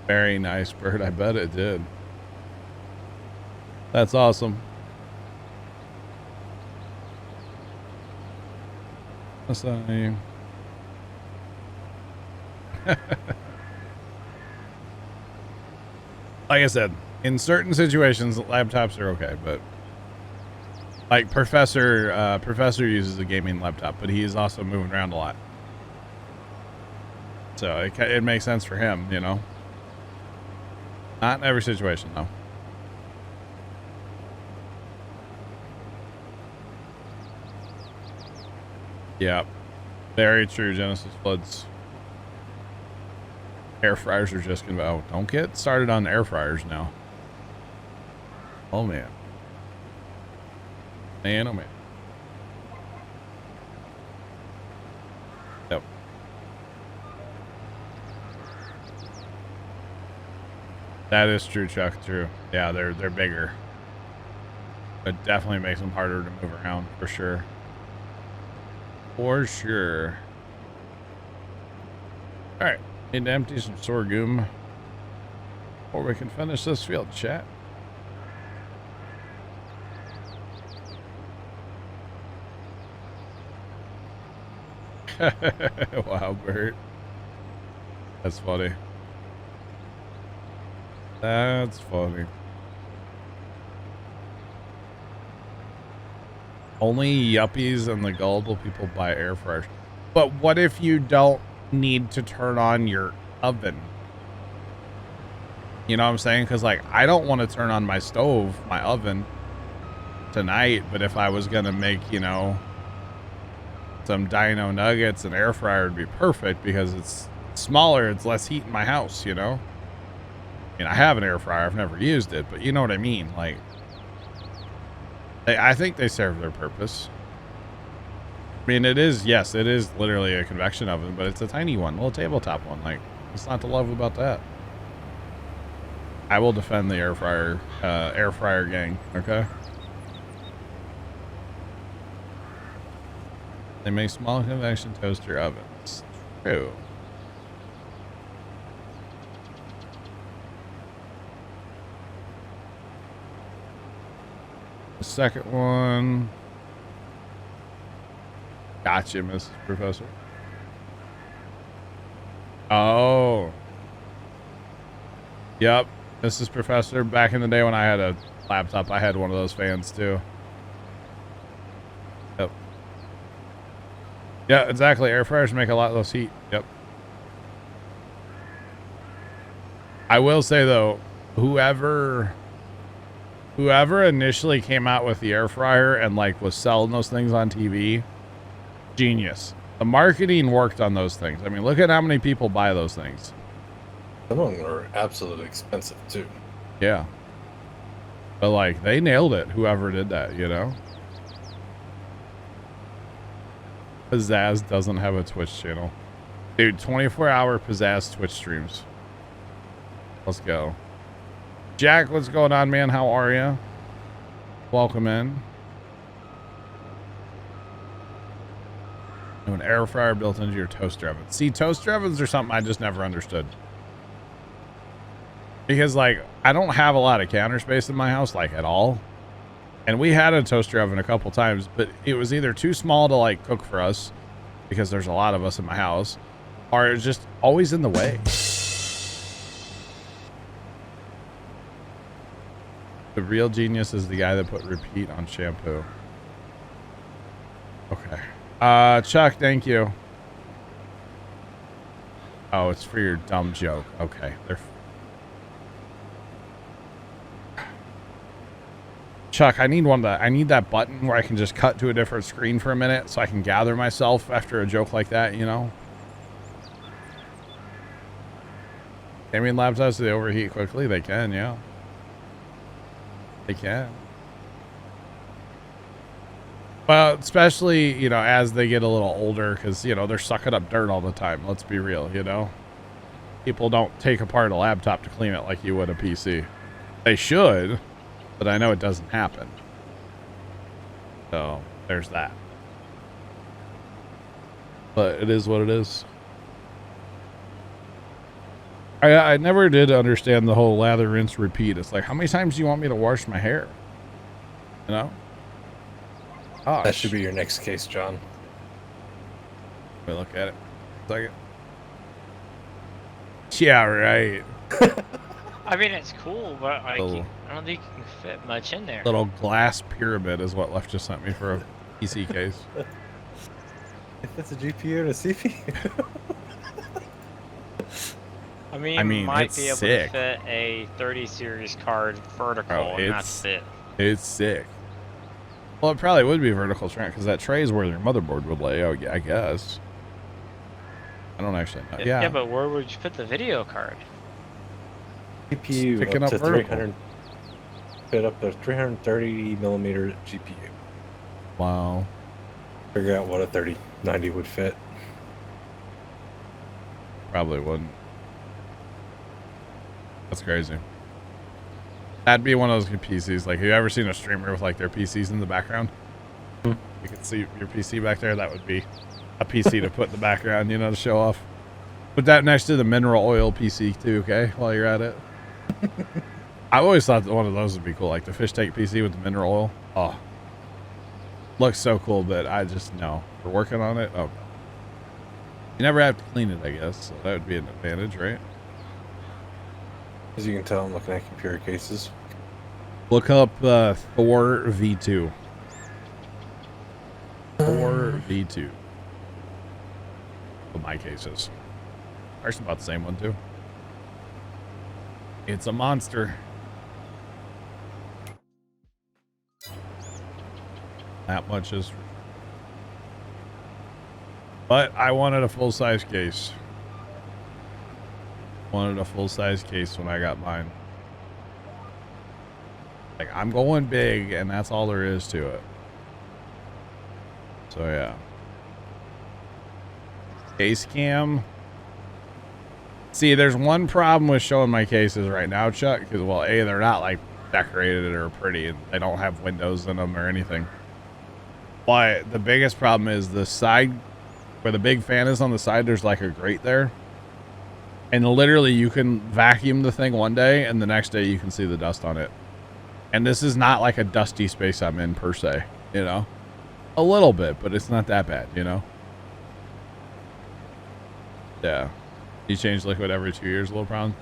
Very nice, Bird. I bet it did. That's awesome. What's that name? Like I said, in certain situations, laptops are okay, but like Professor uses a gaming laptop, but he is also moving around a lot. So it makes sense for him, you know? Not in every situation, though. Yeah. Very true, Genesis Floods. Air fryers are just gonna... Oh, don't get started on air fryers now. Oh, man. Man, oh, man. Yep. That is true, Chuck. True. Yeah, they're bigger. It definitely makes them harder to move around, for sure. For sure. All right. Need to empty some sorghum before we can finish this field, chat. Wow, Bert. That's funny. That's funny. Only yuppies and the gullible people buy air fryers. But what if you don't need to turn on your oven? You know what I'm saying? Because, like, I don't want to turn on my stove, my oven, tonight. But if I was going to make, you know, some dino nuggets, an air fryer would be perfect because it's smaller. It's less heat in my house, you know? I mean, I have an air fryer. I've never used it, but you know what I mean? Like, I think they serve their purpose. I mean, it is, yes, it is literally a convection oven, but it's a tiny one, a little tabletop one. Like, what's not to love about that? I will defend the air fryer gang, okay? They make small convection toaster ovens. True. The second one. Gotcha, Mrs. Professor. Oh. Yep. Mrs. Professor, back in the day when I had a laptop, I had one of those fans too. Yep. Yeah, exactly. Air fryers make a lot less heat. Yep. I will say though, whoever initially came out with the air fryer and like was selling those things on TV, genius. The marketing worked on those things. I mean, look at how many people buy those things. Some of them are absolutely expensive too. Yeah. But like they nailed it, whoever did that, you know? Pizzazz doesn't have a Twitch channel. Dude, 24-hour Pizzazz Twitch streams. Let's go. Jack, what's going on, man? How are you? Welcome in. An air fryer built into your toaster oven. See, toaster ovens are something I just never understood. Because, like, I don't have a lot of counter space in my house, like, at all. And we had a toaster oven a couple times, but it was either too small to, like, cook for us, because there's a lot of us in my house, or it was just always in the way. The real genius is the guy that put repeat on shampoo. Okay. Chuck, thank you. Oh, it's for your dumb joke. Okay. Chuck, I need that button where I can just cut to a different screen for a minute so I can gather myself after a joke like that, you know? Gaming laptops, do they overheat quickly? They can, yeah. They can. Well, especially, you know, as they get a little older, because, you know, they're sucking up dirt all the time. Let's be real, you know? People don't take apart a laptop to clean it like you would a PC. They should, but I know it doesn't happen. So, there's that. But it is what it is. I never did understand the whole lather, rinse, repeat. It's like, how many times do you want me to wash my hair? You know? Gosh. That should be your next case, John. Let me look at it. Second. Yeah, right. I mean, it's cool, but like, Little- I don't think you can fit much in there. Little glass pyramid is what Left just sent me for a PC case. If it's a GPU and a CPU. I mean, I you mean, might it's be able sick. to fit a 30 series card vertical, Oh, and that's it. It's sick. Well, it probably would be vertical strength because that tray is where your motherboard would lay. Oh, yeah, I guess. I don't actually know. Yeah. Yeah, but where would you put the video card? GPU Picking up up to vertical. 300. Fit up to 330 millimeter GPU. Wow. Figure out what a 3090 would fit. Probably wouldn't. That's crazy. That'd be one of those good PCs. Like, have you ever seen a streamer with like their PCs in the background? You can see your PC back there. That would be a PC to put in the background, you know, to show off. Put that next to the mineral oil PC too, okay? While you're at it. I always thought that one of those would be cool, like the fish tank PC with the mineral oil. Oh, looks so cool, but I just know we're working on it. Oh, You never have to clean it, I guess. So that would be an advantage, right? As you can tell, I'm looking at computer cases. Look up Thor V2. Thor V2. For my cases. Ours about the same one, too. It's a monster. That much is... But I wanted a full-size case. Wanted a full-size case when I got mine. Like, I'm going big, and that's all there is to it. So, yeah. Case cam. See, there's one problem with showing my cases right now, Chuck, because, well, A, they're not, like, decorated or pretty, and they don't have windows in them or anything. But the biggest problem is the side, where the big fan is on the side, there's, like, a grate there. And literally, you can vacuum the thing one day, and the next day you can see the dust on it. And this is not like a dusty space I'm in, per se, you know? A little bit, but it's not that bad, you know? Yeah. You change liquid every 2 years, little problem.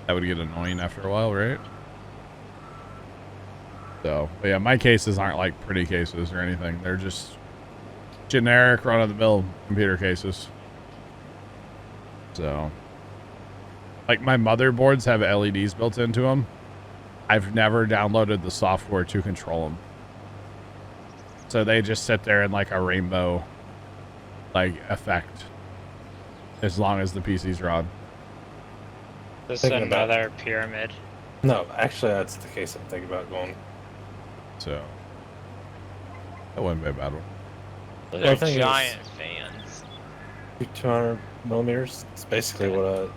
That would get annoying after a while, right? So, but yeah, my cases aren't like pretty cases or anything. They're just generic, run-of-the-mill computer cases. So, like my motherboards have LEDs built into them. I've never downloaded the software to control them. So they just sit there in like a rainbow, like, effect. As long as the PC's are on. This is Thinking about- another pyramid. No, actually, that's the case I'm thinking about going. So, that wouldn't be a bad one. Those Well, are the thing is- giant fans. 200 millimeters. It's basically what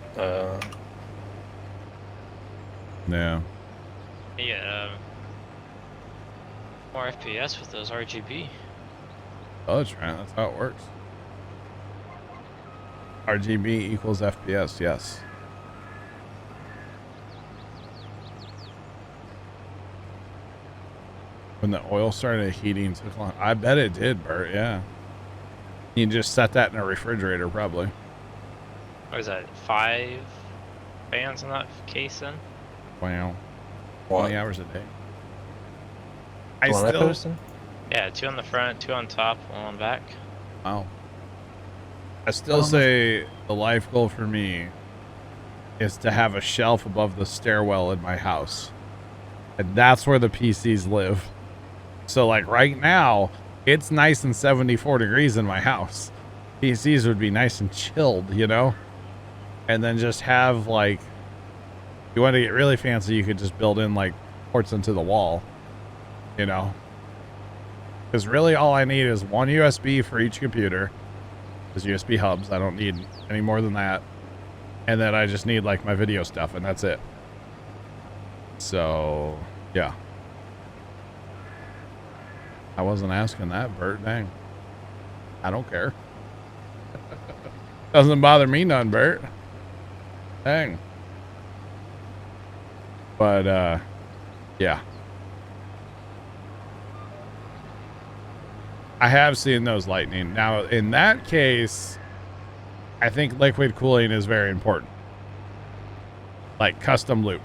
Yeah. Yeah. More FPS with those RGB. Oh, that's right. That's how it works. RGB equals FPS, yes. When the oil started heating, it took long. I bet it did, Bert, yeah. You can just set that in a refrigerator, probably. What is that? 5 fans in that case then? Wow. What? 20 hours a day. The I one still... posted? Yeah, 2 on the front, 2 on top, 1 on back. Wow. I still say the life goal for me is to have a shelf above the stairwell in my house. And that's where the PCs live. So, like, right now, it's nice and 74 degrees in my house. PCs would be nice and chilled, you know? And then just have, like, if you want to get really fancy, you could just build in, like, ports into the wall, you know? Because really all I need is one USB for each computer. There's USB hubs. I don't need any more than that. And then I just need, like, my video stuff, and that's it. So, yeah. I wasn't asking that, Bert. Dang. I don't care. Doesn't bother me none, Bert. Dang. But, yeah. I have seen those lightning. Now, in that case, I think liquid cooling is very important. Like custom loop.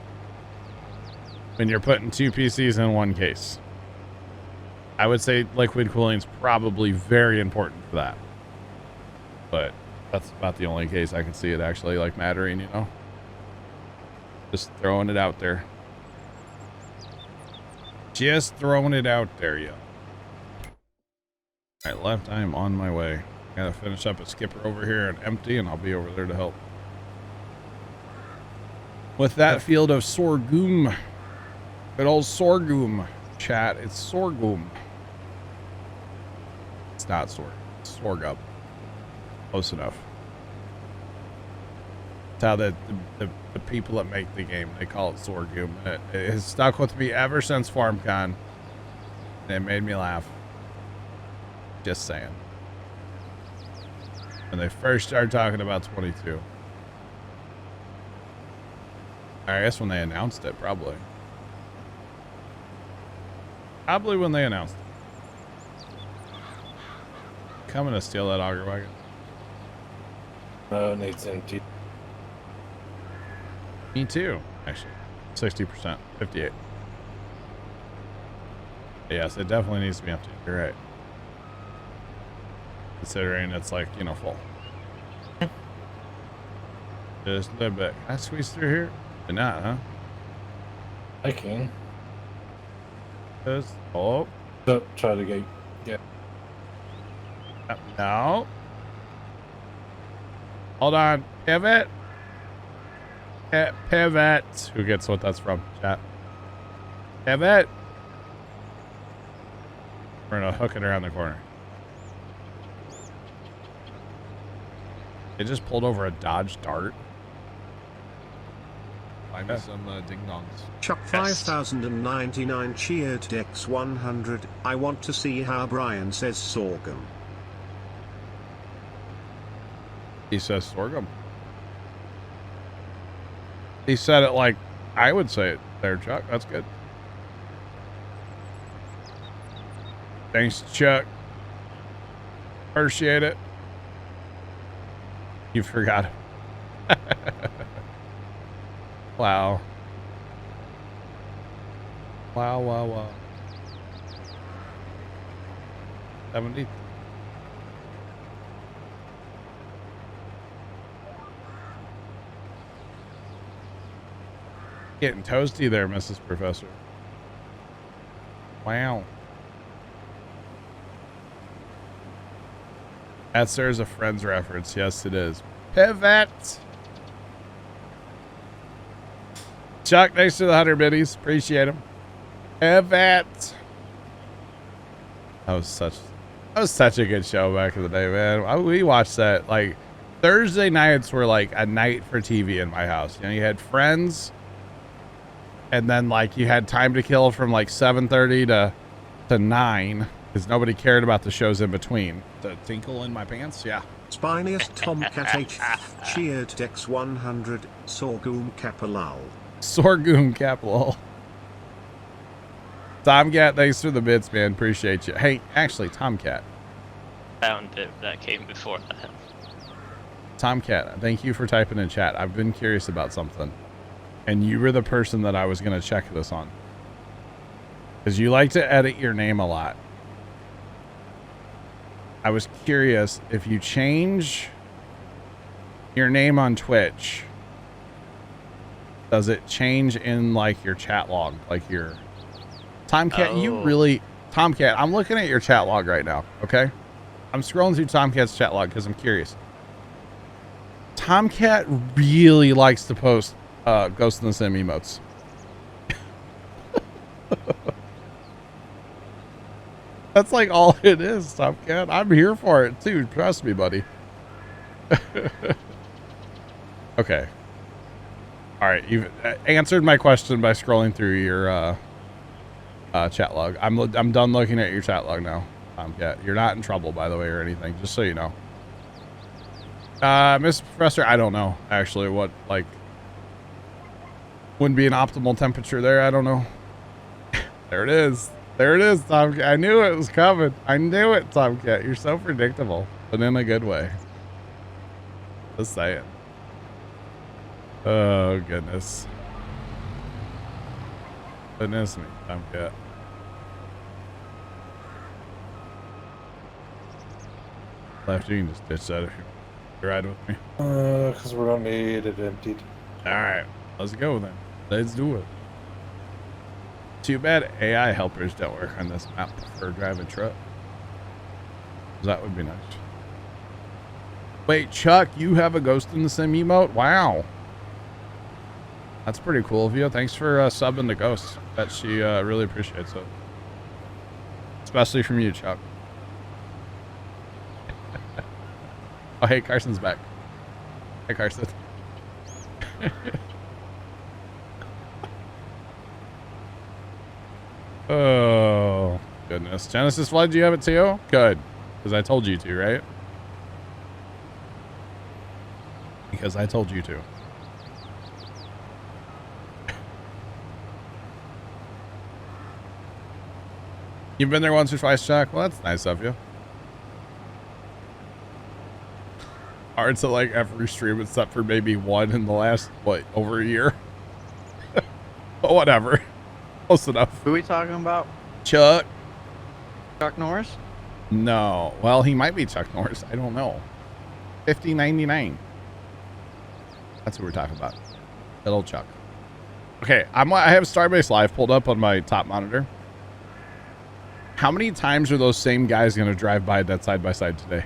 When you're putting 2 PCs in one case. I would say liquid cooling is probably very important for that. But that's about the only case I can see it actually like mattering, you know? Just throwing it out there. Just throwing it out there, yeah. Alright, left, I am on my way. Gotta finish up a skipper over here and empty, and I'll be over there to help. With that field of sorghum. Good old sorghum, chat. It's sorghum. It's not sorghum. It's sorghum. Close enough. That's how the people that make the game, they call it sorghum. It has stuck with me ever since FarmCon. And it made me laugh. Just saying. When they first started talking about 22. I guess when they announced it, probably. Probably when they announced it. Coming to steal that auger wagon. No, it needs empty. Me too, actually. 60%, 58. Yes, it definitely needs to be empty. You're right. Considering it's like, you know, full. Just a little bit. Can I squeeze through here? But not, huh? I can. Just, oh, So, try to get. Yeah. no. Hold on. Pivot. Pivot. Who gets what that's from? Chat. Pivot. We're gonna hook it around the corner. They just pulled over a Dodge Dart. Find me some ding dongs. Chuck 5099 cheered Dex 100. I want to see how Brian says sorghum. He says sorghum. He said it like I would say it there, Chuck. That's good. Thanks, Chuck. Appreciate it. You forgot. Wow. Wow, wow, wow. 70. Getting toasty there, Mrs. Professor. Wow. That's there's a Friends reference. Yes, it is. Pivot. Chuck, thanks to the 100 biddies. Appreciate them. Pivot. That was such a good show back in the day, man. We watched that. Like, Thursday nights were like a night for TV in my house. You know, you had Friends, and then like you had Time to Kill from like 7:30 to 9, because nobody cared about the shows in between. The tinkle in my pants, yeah. Spiniest Tomcat H cheered Dex 100. Sorghum Kapalal. Sorghum Capital. Tomcat, thanks for the bits, man. Appreciate you. Hey, actually, Tomcat. Found it that came before that. Tomcat, thank you for typing in chat. I've been curious about something, and you were the person that I was going to check this on, because you like to edit your name a lot. I was curious if you change your name on Twitch, does it change in like your chat log, like your Tomcat? You really, Tomcat, I'm looking at your chat log right now. Okay, I'm scrolling through Tomcat's chat log because I'm curious. Tomcat really likes to post Ghost in the Sim emotes. That's like all it is, Tomcat. I'm here for it too. Trust me, buddy. Okay. All right, you've answered my question by scrolling through your chat log. I'm done looking at your chat log now, Tomcat. You're not in trouble, by the way, or anything. Just so you know. Mr. Professor, I don't know actually what like wouldn't be an optimal temperature there. I don't know. There it is. There it is, Tomcat. I knew it was coming. I knew it, Tomcat. You're so predictable, but in a good way. Just saying. Oh, goodness. Goodness me, Tomcat. Left, you can just ditch that if you want to ride with me. Because we don't need it emptied. All right, let's go then. Let's do it. Too bad AI helpers don't work on this map for driving truck. That would be nice. Wait, Chuck, you have a Ghost in the Sim emote? Wow. That's pretty cool of you. Thanks for subbing to Ghost. That she really appreciates it. Especially from you, Chuck. Oh, hey, Carson's back. Hey, Carson. Oh, goodness. Genesis Flood, do you have it too? Good. Because I told you to, right? Because I told you to. You've been there once or twice, Chuck? Well, that's nice of you. cards at like every stream except for maybe one in the last, over a year. But whatever. Close enough. Who are we talking about? Chuck. Chuck Norris? No. Well, he might be Chuck Norris. I don't know. 50.99. That's who we're talking about. Little Chuck. Okay, I have Starbase Live pulled up on my top monitor. How many times are those same guys going to drive by that side-by-side today?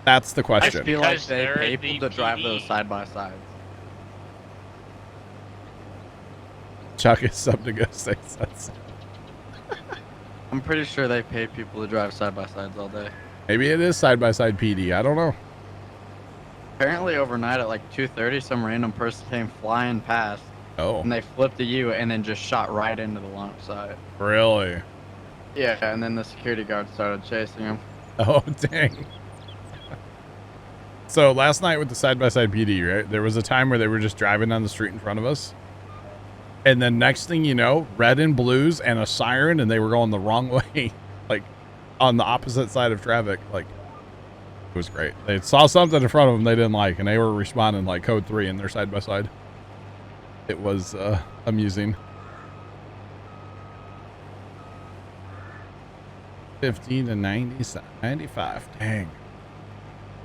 That's the I question. feel like Because they they're pay the people to drive those PD. side by sides. Chuck is something to say. Sense. I'm pretty sure they pay people to drive side by sides all day. Maybe it is side-by-side PD. I don't know. Apparently overnight at like 2:30, some random person came flying past Oh, and they flipped a U and then just shot right into the launch site. really? Yeah, and then the security guard started chasing him. Oh, dang. So last night with the side-by-side PD, right? There was a time where they were just driving down the street in front of us. And then next thing you know, red and blues and a siren, and they were going the wrong way, like on the opposite side of traffic. Like, it was great. They saw something in front of them they didn't like, and they were responding like code 3 in their side-by-side. It was amusing. 15 to 90, 95. Dang.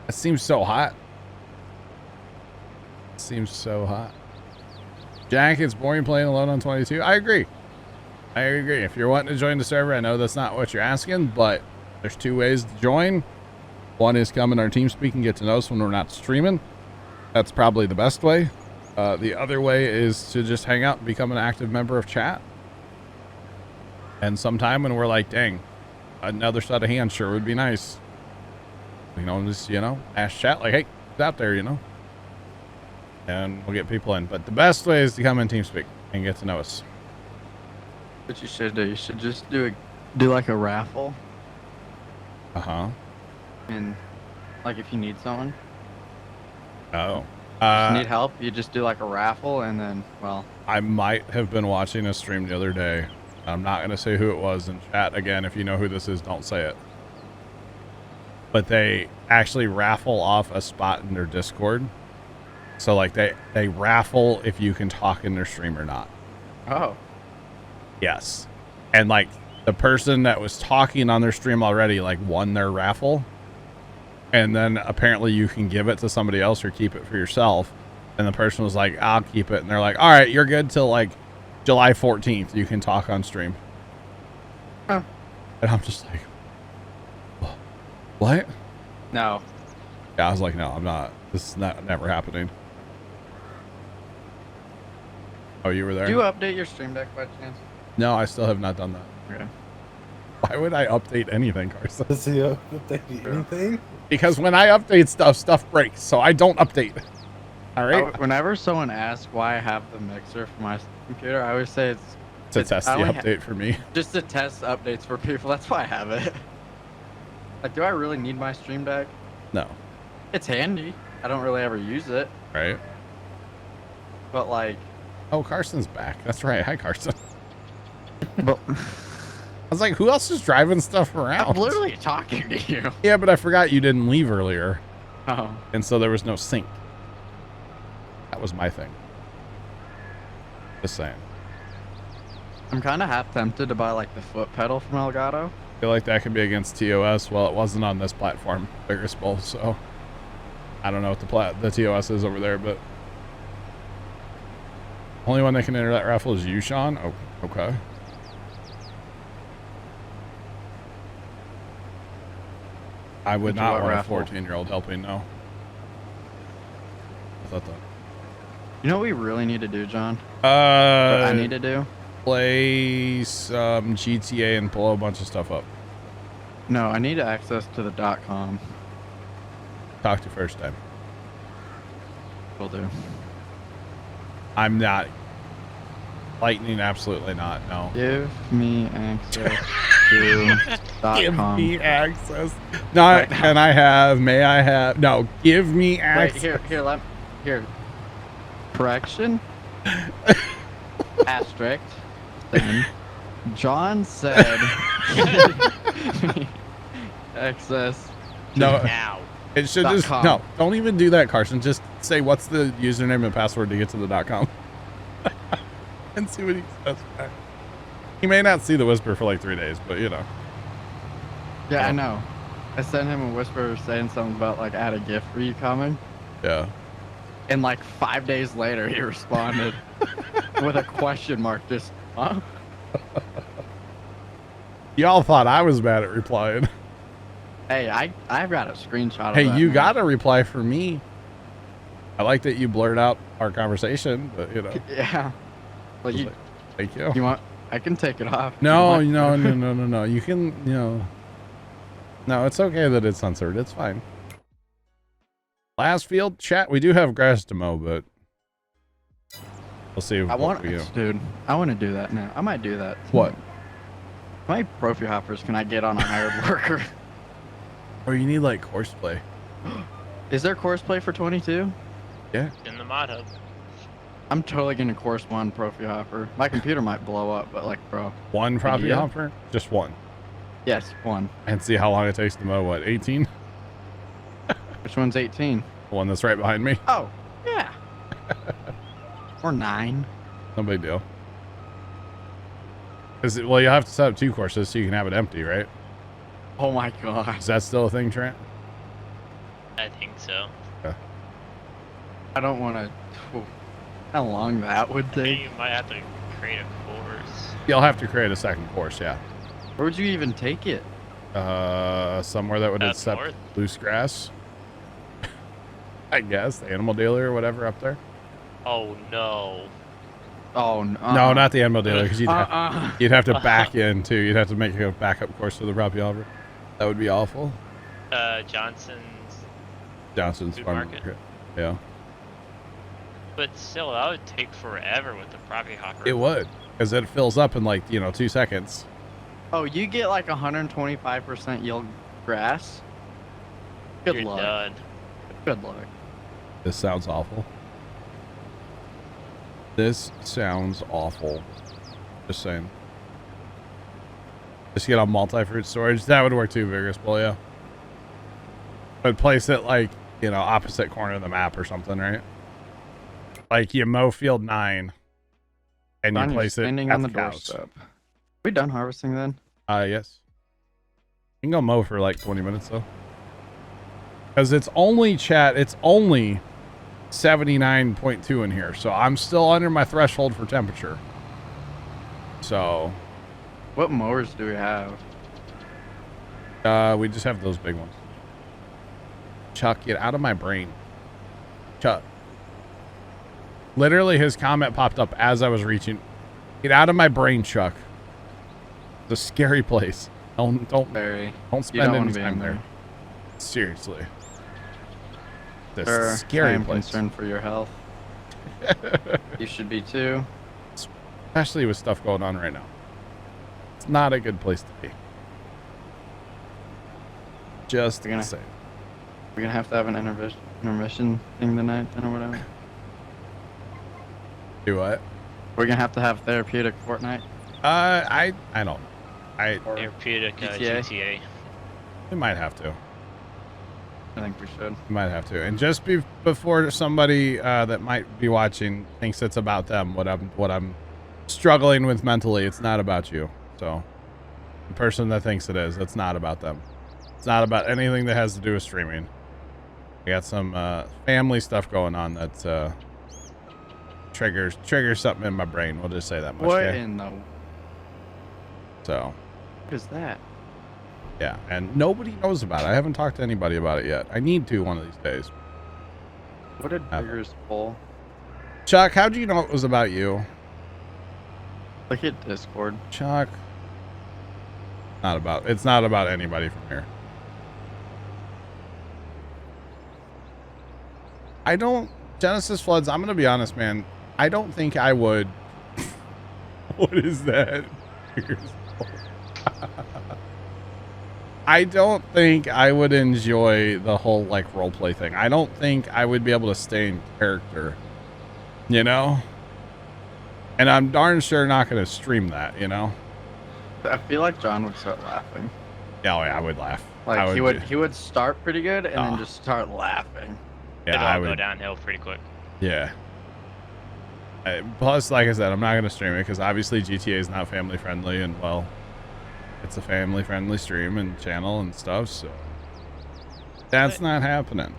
That seems so hot. Seems so hot. Jack, it's boring playing alone on 22. I agree. I agree. If you're wanting to join the server, I know that's not what you're asking, but there's 2 ways to join. One is come in our team speak and get to know us when we're not streaming. That's probably the best way. The other way is to just hang out and become an active member of chat. And sometime when we're like, dang, another set of hands sure would be nice. You know, just, ask chat like, hey, it's out there, and we'll get people in. But the best way is to come in TeamSpeak and get to know us. What you should do, you should just do like a raffle, and like if you need someone, Oh. if you need help, you just do like a raffle, and then, well, I might have been watching a stream the other day. I'm not going to say who it was in chat. Again, if you know who this is, don't say it. But they actually raffle off a spot in their Discord. So like they raffle if you can talk in their stream or not. oh, Yes. And like the person that was talking on their stream already like won their raffle. And then apparently you can give it to somebody else or keep it for yourself. And the person was like, I'll keep it. And they're like, all right, you're good till like July 14th. You can talk on stream. Huh. And I'm just like, what? no. Yeah, I was like, no, I'm not. This is never happening. Oh, you were there? Do you update your stream deck by chance? No, I still have not done that. Okay. Why would I update anything, Carson? Does he update anything? Because when I update stuff breaks, so I don't update. All right? Whenever someone asks why I have the mixer for my computer, I always say it's To test the I only update for me. just to test updates for people. That's why I have it. Like, do I really need my stream deck? No. It's handy. I don't really ever use it, Right? but like, Oh, Carson's back. That's right. Hi, Carson. but I was like, who else is driving stuff around? I'm literally talking to you. Yeah, but I forgot you didn't leave earlier. Oh, And so there was no sync. That was my thing. Just saying. I'm kind of half tempted to buy like the foot pedal from Elgato. I feel like that could be against TOS. Well, it wasn't on this platform, Biggest Bowl, so I don't know what the TOS is over there, but only one that can enter that raffle is you, Sean. Oh, okay. I would not what want raffle? a 14-year-old helping, no. I thought that. You know what we really need to do, John? What I need to do? Play some GTA and blow a bunch of stuff up. No, I need access to the .com. Talk to you first time. Will do. I'm not. Lightning, absolutely not. No. Give me access to Give .com. me access. Not Right now. can I have? May I have? No. Give me Wait, access. here. Correction. Asterisk. Then John said access No. Now. It should just .com. no. Don't even do that, Carson. Just say what's the username and password to get to the .com, and see what he says back. He may not see the whisper for like 3 days, but you know. Yeah, I know. I sent him a whisper saying something about like add a gift for you coming. Yeah. And like 5 days later, he responded with a question mark. Just, huh? Y'all thought I was bad at replying. Hey, I've got a screenshot of Hey, that, you man. got a reply for me. I like that you blurred out our conversation, but you know. Yeah. Well, you Thank you. want? I can take it off. No, You no, want? no, no, no, no. You can, you know. No, it's okay that it's censored. It's fine. Last field chat. We do have grass to mow, but we'll see. I want, we do. dude. I want to do that now. I might do that. What? How many Profi hoppers can I get on a hired worker? Or you need like course play. Is there course play for 22? Yeah. In the mod hub. I'm totally gonna course one Profi hopper. My computer might blow up, but like, bro. One property Yeah. hopper? Just one. Yes, one. And see how long it takes to mow. What? 18? Which one's 18? The one that's right behind me. Oh, yeah. Or 9. No big deal. Well, you have to set up 2 courses so you can have it empty, right? Oh my god. Is that still a thing, Trent? I think so. I don't want to. How long that would I mean, take? you might have to create a course. You'll have to create a second course, yeah. Where would you even take it? Somewhere that would Up accept north? loose grass. I guess the animal dealer or whatever up there. Oh no. Oh no. No, not the animal dealer, because you'd have to Uh-huh. back in too. You'd have to make a backup course for the property hopper. That would be awful. Johnson's. Johnson's Food farm market. market. Yeah, But still, that would take forever with the property hopper. it would, because it fills up in like 2 seconds. Oh, you get like 125% yield grass. Good You're luck. done. Good luck. This sounds awful. This sounds awful. Just saying. Just get on multi-fruit storage. That would work too, Vigorous Bull, yeah. But place it like, opposite corner of the map or something, right? Like you mow field 9 and Don, you you're place it standing at on the cows. doorstep. We done harvesting then? Yes. You can go mow for like 20 minutes though. Because it's only 79.2 in here, so I'm still under my threshold for temperature. So, What mowers do we have? we just have those big ones. Chuck, get out of my brain. Chuck. Literally, his comment popped up as I was reaching. Get out of my brain, Chuck. It's a scary place. Don't Very. You spend don't any want to be time in there. there. Seriously. This Sir, I scary am place. concerned for your health. You should be too. Especially with stuff going on right now. It's not a good place to be. Just You're gonna- saying. We're gonna have to have an intermission thing tonight, then, or whatever. Do what? We're gonna have to have therapeutic Fortnite. I don't know. Or Therapeutic GTA? GTA. We might have to. I think we should. We might have to. And just before somebody that might be watching thinks it's about them, what I'm struggling with mentally, it's not about you. So, the person that thinks it is, it's not about them. It's not about anything that has to do with streaming. I got some family stuff going on that triggers something in my brain. We'll just say that much. What Okay? in the? So, What is that? yeah, and nobody knows about it. I haven't talked to anybody about it yet. I need to one of these days. What did Biggers pull? Chuck, how'd you know it was about you? Look at Discord. Chuck. It's not about anybody from here. Genesis Floods, I'm gonna be honest, man. I don't think I would. What is that? I don't think I would enjoy the whole like roleplay thing. I don't think I would be able to stay in character, And I'm darn sure not gonna stream that, I feel like John would start laughing. Yeah, I would laugh. Like would he would start pretty good and Oh. then just start laughing. Yeah, It'll I all would. go downhill pretty quick. Yeah. Plus, like I said, I'm not going to stream it because obviously GTA is not family friendly, and well, it's a family friendly stream and channel and stuff, so that's not happening.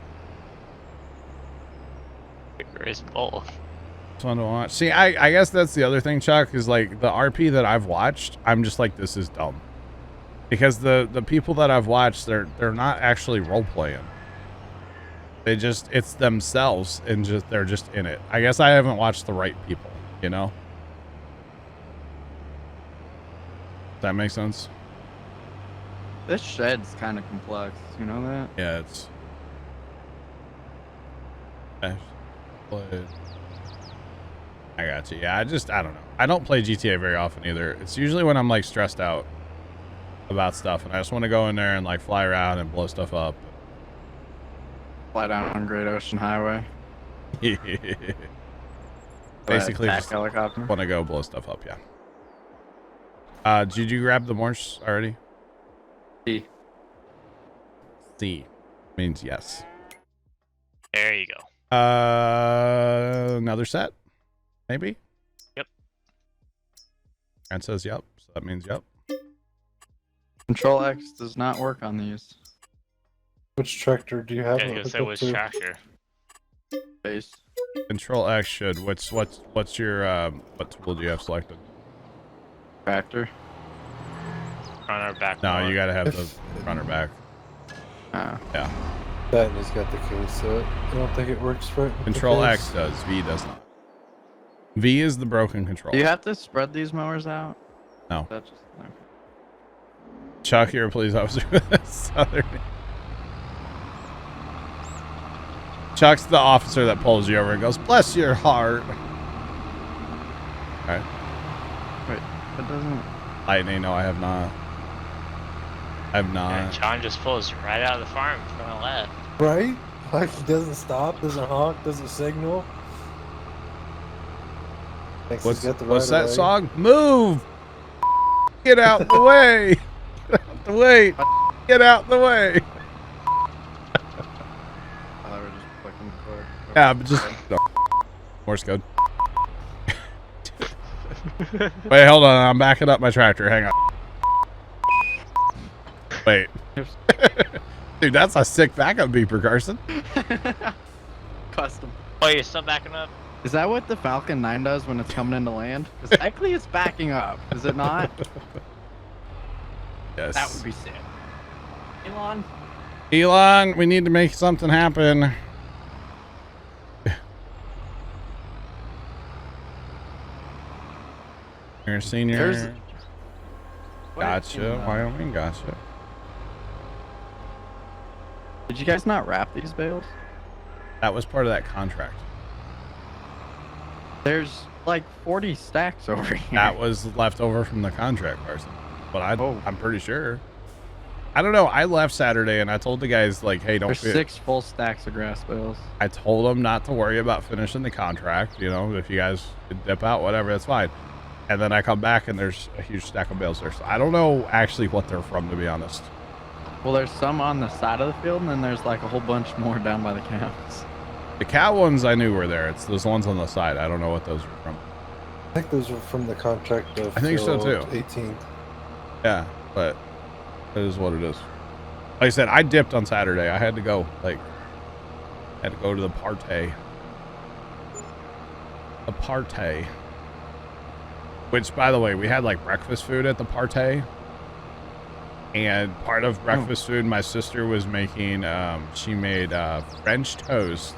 Race both. It's fun to watch. See, I guess that's the other thing, Chuck, is like the RP that I've watched, I'm just like, this is dumb. Because the people that I've watched, they're not actually role playing. They just, it's themselves and just, they're just in it. I guess I haven't watched the right people, you know? Does that make sense? This shed's kind of complex. You know that? Yeah, it's. I got you. Yeah, I don't know. I don't play GTA very often either. It's usually when I'm like stressed out about stuff and I just want to go in there and like fly around and blow stuff up. Fly down on Great Ocean Highway. Basically, Attack just helicopter. want to go blow stuff up. Yeah. Did you grab the Morse already? C. C means yes. There you go. Another set, maybe. Yep. And says yep, so that means yep. Control X does not work on these. Which tractor do you have? Yeah, I was it gonna say hooked which up to? tractor. Base. Control X should. What's your what tool do you have selected? Tractor. On our back. No, mower. you gotta have the runner back. Yeah. That and he's got the case, so I don't think it works right. with the Control case. X does. V does not. V is the broken control. Do you have to spread these mowers out? No. That's just okay. Chuck, here, police officer. Southern. Chuck's the officer that pulls you over and goes, "Bless your heart." Okay. Wait, it doesn't. Lightning, no, I have not. I have Yeah, not. John just pulls right out of the farm from the left. Right? Like he doesn't stop, doesn't honk, doesn't signal. Thinks he's got the What's right that of way. song? Move! Get out the way! Get out the way! Get out the way! Oh, they were just clicking the cord. Yeah, but just no. Morse code. Wait, hold on. I'm backing up my tractor. Hang on. Wait. Dude, that's a sick backup beeper, Carson. Custom. Oh, you're still backing up? Is that what the Falcon 9 does when it's coming into land? Because technically it's backing up. Is it not? Yes. That would be sick. Elon? Elon, we need to make something happen. You're a senior. There's- Gotcha. Wyoming, gotcha. Did you guys not wrap these bales? That was part of that contract. There's like 40 stacks over here. That was left over from the contract, Carson. But Oh. I'm pretty sure. I don't know. I left Saturday and I told the guys, like, hey, don't There's feel. 6 full stacks of grass bales. I told them not to worry about finishing the contract. You know, if you guys could dip out, whatever, that's fine. And then I come back and there's a huge stack of bales there. So I don't know actually what they're from, to be honest. Well, there's some on the side of the field, and then there's like a whole bunch more down by the cows. The cow ones I knew were there. It's those ones on the side. I don't know what those were from. I think those were from the contract of I think so, too. 18th. Yeah, but it is what it is. Like I said, I dipped on Saturday. I had to go. Like, I had to go to the party. The party. Which, by the way, we had like breakfast food at the party. And part of breakfast food, my sister was making, she made French toast,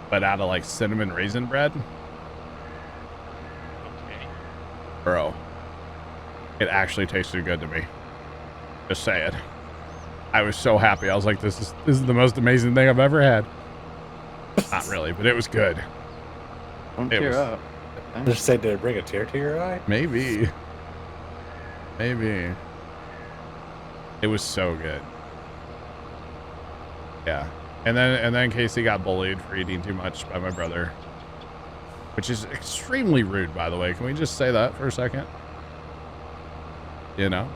but out of like cinnamon raisin bread. Okay. Bro, it actually tasted good to me. Just saying. I was so happy. I was like, this is the most amazing thing I've ever had. Not really, but it was good. Don't It tear was- up. Just say, did it bring a tear to your eye? Maybe. Maybe. It was so good. Yeah. And then Casey got bullied for eating too much by my brother. Which is extremely rude, by the way. Can we just say that for a second? You know?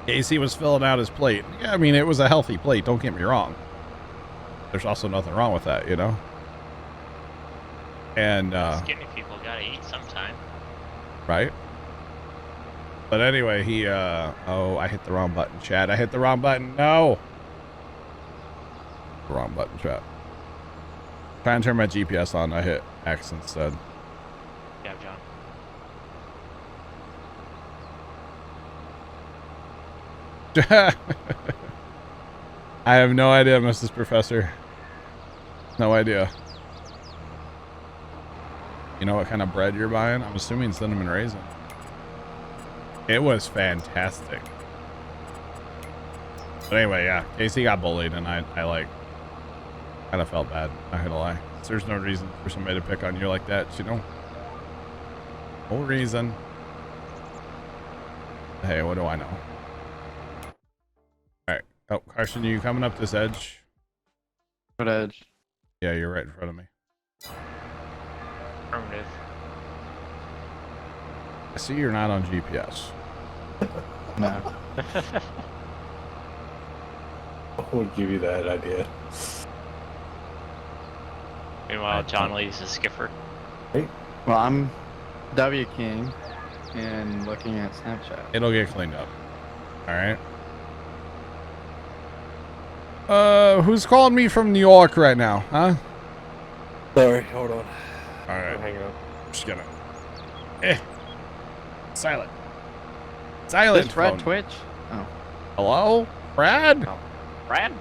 Casey was filling out his plate. Yeah, I mean, it was a healthy plate. Don't get me wrong. There's also nothing wrong with that, you know? And, Skinny people gotta eat sometime. right? But anyway, he, oh, I hit the wrong button, Chad. I hit the wrong button. No! The wrong button, Chad. Trying to turn my GPS on. I hit X instead. Yeah, John. I have no idea, Mrs. Professor. No idea. You know what kind of bread you're buying? I'm assuming cinnamon raisin. It was fantastic. But anyway, yeah, Casey got bullied, and I like kind of felt bad. Not gonna lie. There's no reason for somebody to pick on you like that, you know? No reason. Hey, what do I know? All right. Oh, Carson, you coming up this edge? What edge? Yeah, you're right in front of me. Affirmative. I see you're not on GPS. No. We'll give you that idea. Meanwhile, John Lee's a skipper. Well, I'm W King and looking at Snapchat. It'll get cleaned up. All right. Who's calling me from New York right now, huh? Sorry, hold on. All right. Hang on. Just gonna. Silent. Silent. This Red phone. Twitch? Oh. Hello, Brad? Brad?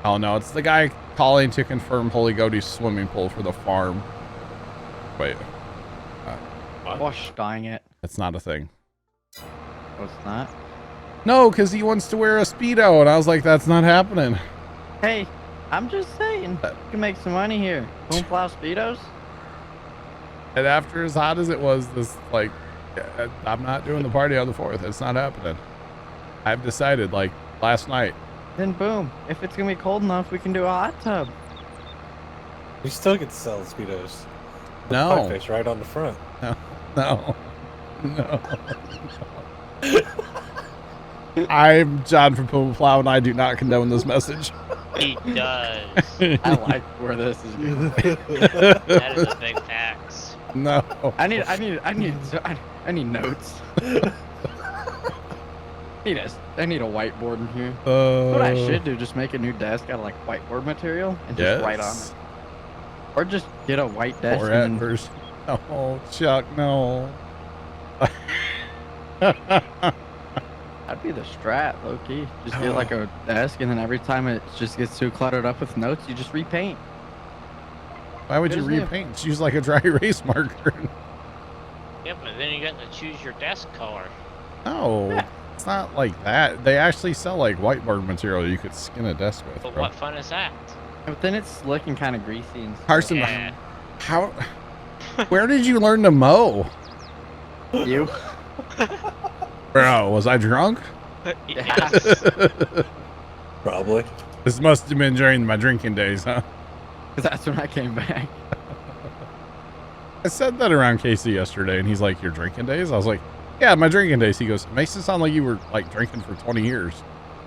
Oh no, it's the guy calling to confirm Holy Goaty's swimming pool for the farm. Wait, Gosh dang it. that's not a thing. What's that? No, because he wants to wear a Speedo, and I was like, that's not happening. Hey, I'm just saying. You can make some money here. Plow Speedos? And after as hot as it was, this, like, I'm not doing the party on the 4th. It's not happening. I've decided, like, last night. Then boom. If it's gonna be cold enough, we can do a hot tub. You still get to sell Speedos. No. Face right on the front. No. I'm John from Puma Plow, and I do not condone this message. He does. I like where this is going. That is a big fax. No. I need notes. I need a whiteboard in here. What I should do, just make a new desk out of like whiteboard material and just write on it. Or just get a white desk. Or and Adverse. Oh, Chuck, no. that'd be the strat, low key. Just get like a desk, and then every time it just gets too cluttered up with notes, you just repaint. Why would you There's repaint? Just use like a dry erase marker. Yeah, but then you got to choose your desk color. No, Yeah. it's not like that. They actually sell like whiteboard material you could skin a desk with. But Bro. what fun is that? But then it's slick and kind of greasy and stuff. Carson, Yeah. how? Where did you learn to mow? You? Bro, was I drunk? Yes. Probably. This must have been during my drinking days, huh? Because that's when I came back. I said that around Casey yesterday, and he's like, "Your drinking days?" I was like, "Yeah, my drinking days." He goes, "It makes it sound like you were like drinking for 20 years,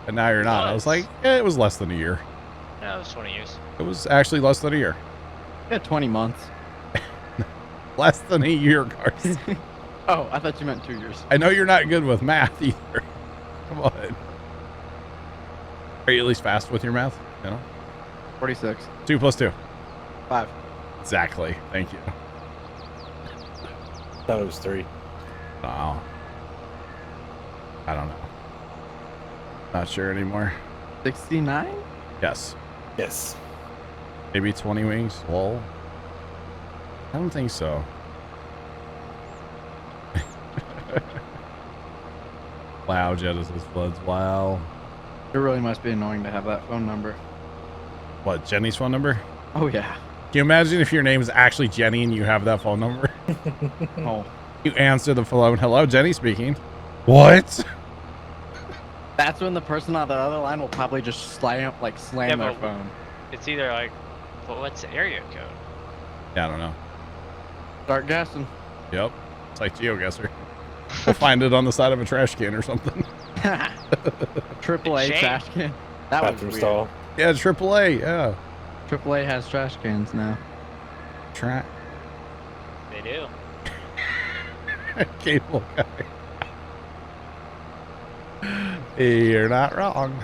and now you're not." I was like, "Yeah, it was less than a year. No, it was 20 years. It was actually less than a year. Yeah, 20 months. Less than a year, Carson." Oh, I thought you meant 2 years. I know you're not good with math either. Come on. Are you at least fast with your math? You know? 46. 2 plus 2. 5. Exactly. Thank you. Thought it was 3. Oh. I don't know. Not sure anymore. 69? Yes. Yes. Maybe 20 wings. Lol. I don't think so. Wow, Genesis floods. Wow. It really must be annoying to have that phone number. What, Jenny's phone number? Oh, yeah. Can you imagine if your name is actually Jenny and you have that phone number? Oh. You answer the phone. Hello, Jenny speaking. What? That's when the person on the other line will probably just slam Yeah, their but- phone. It's either like, well, what's the area code? Yeah, I don't know. Start guessing. Yep. It's like GeoGuessr. We'll find it on the side of a trash can or something. AAA Shame. trash can. That was Bathroom weird. stall. Yeah, AAA. Yeah. AAA has trash cans now. Try. They do. Cable guy. You're not wrong.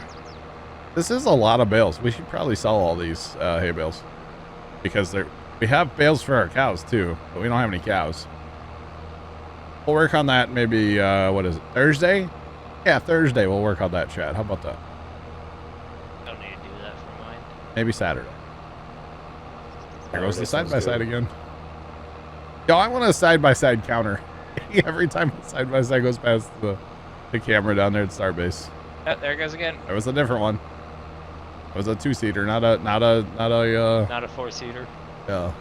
This is a lot of bales. We should probably sell all these hay bales because we have bales for our cows too, but we don't have any cows. We'll work on that maybe what is it, Thursday? Yeah, Thursday we'll work on that, Chad. How about that? Don't need to do that for mine. Maybe Saturday. There goes the Saturday side by sounds side good. again. Yo, I want a side by side counter. Every time the side by side goes past the camera down there at Starbase. Oh, there it goes again. There was a different one. It was a 2-seater, not a Not a 4-seater. yeah,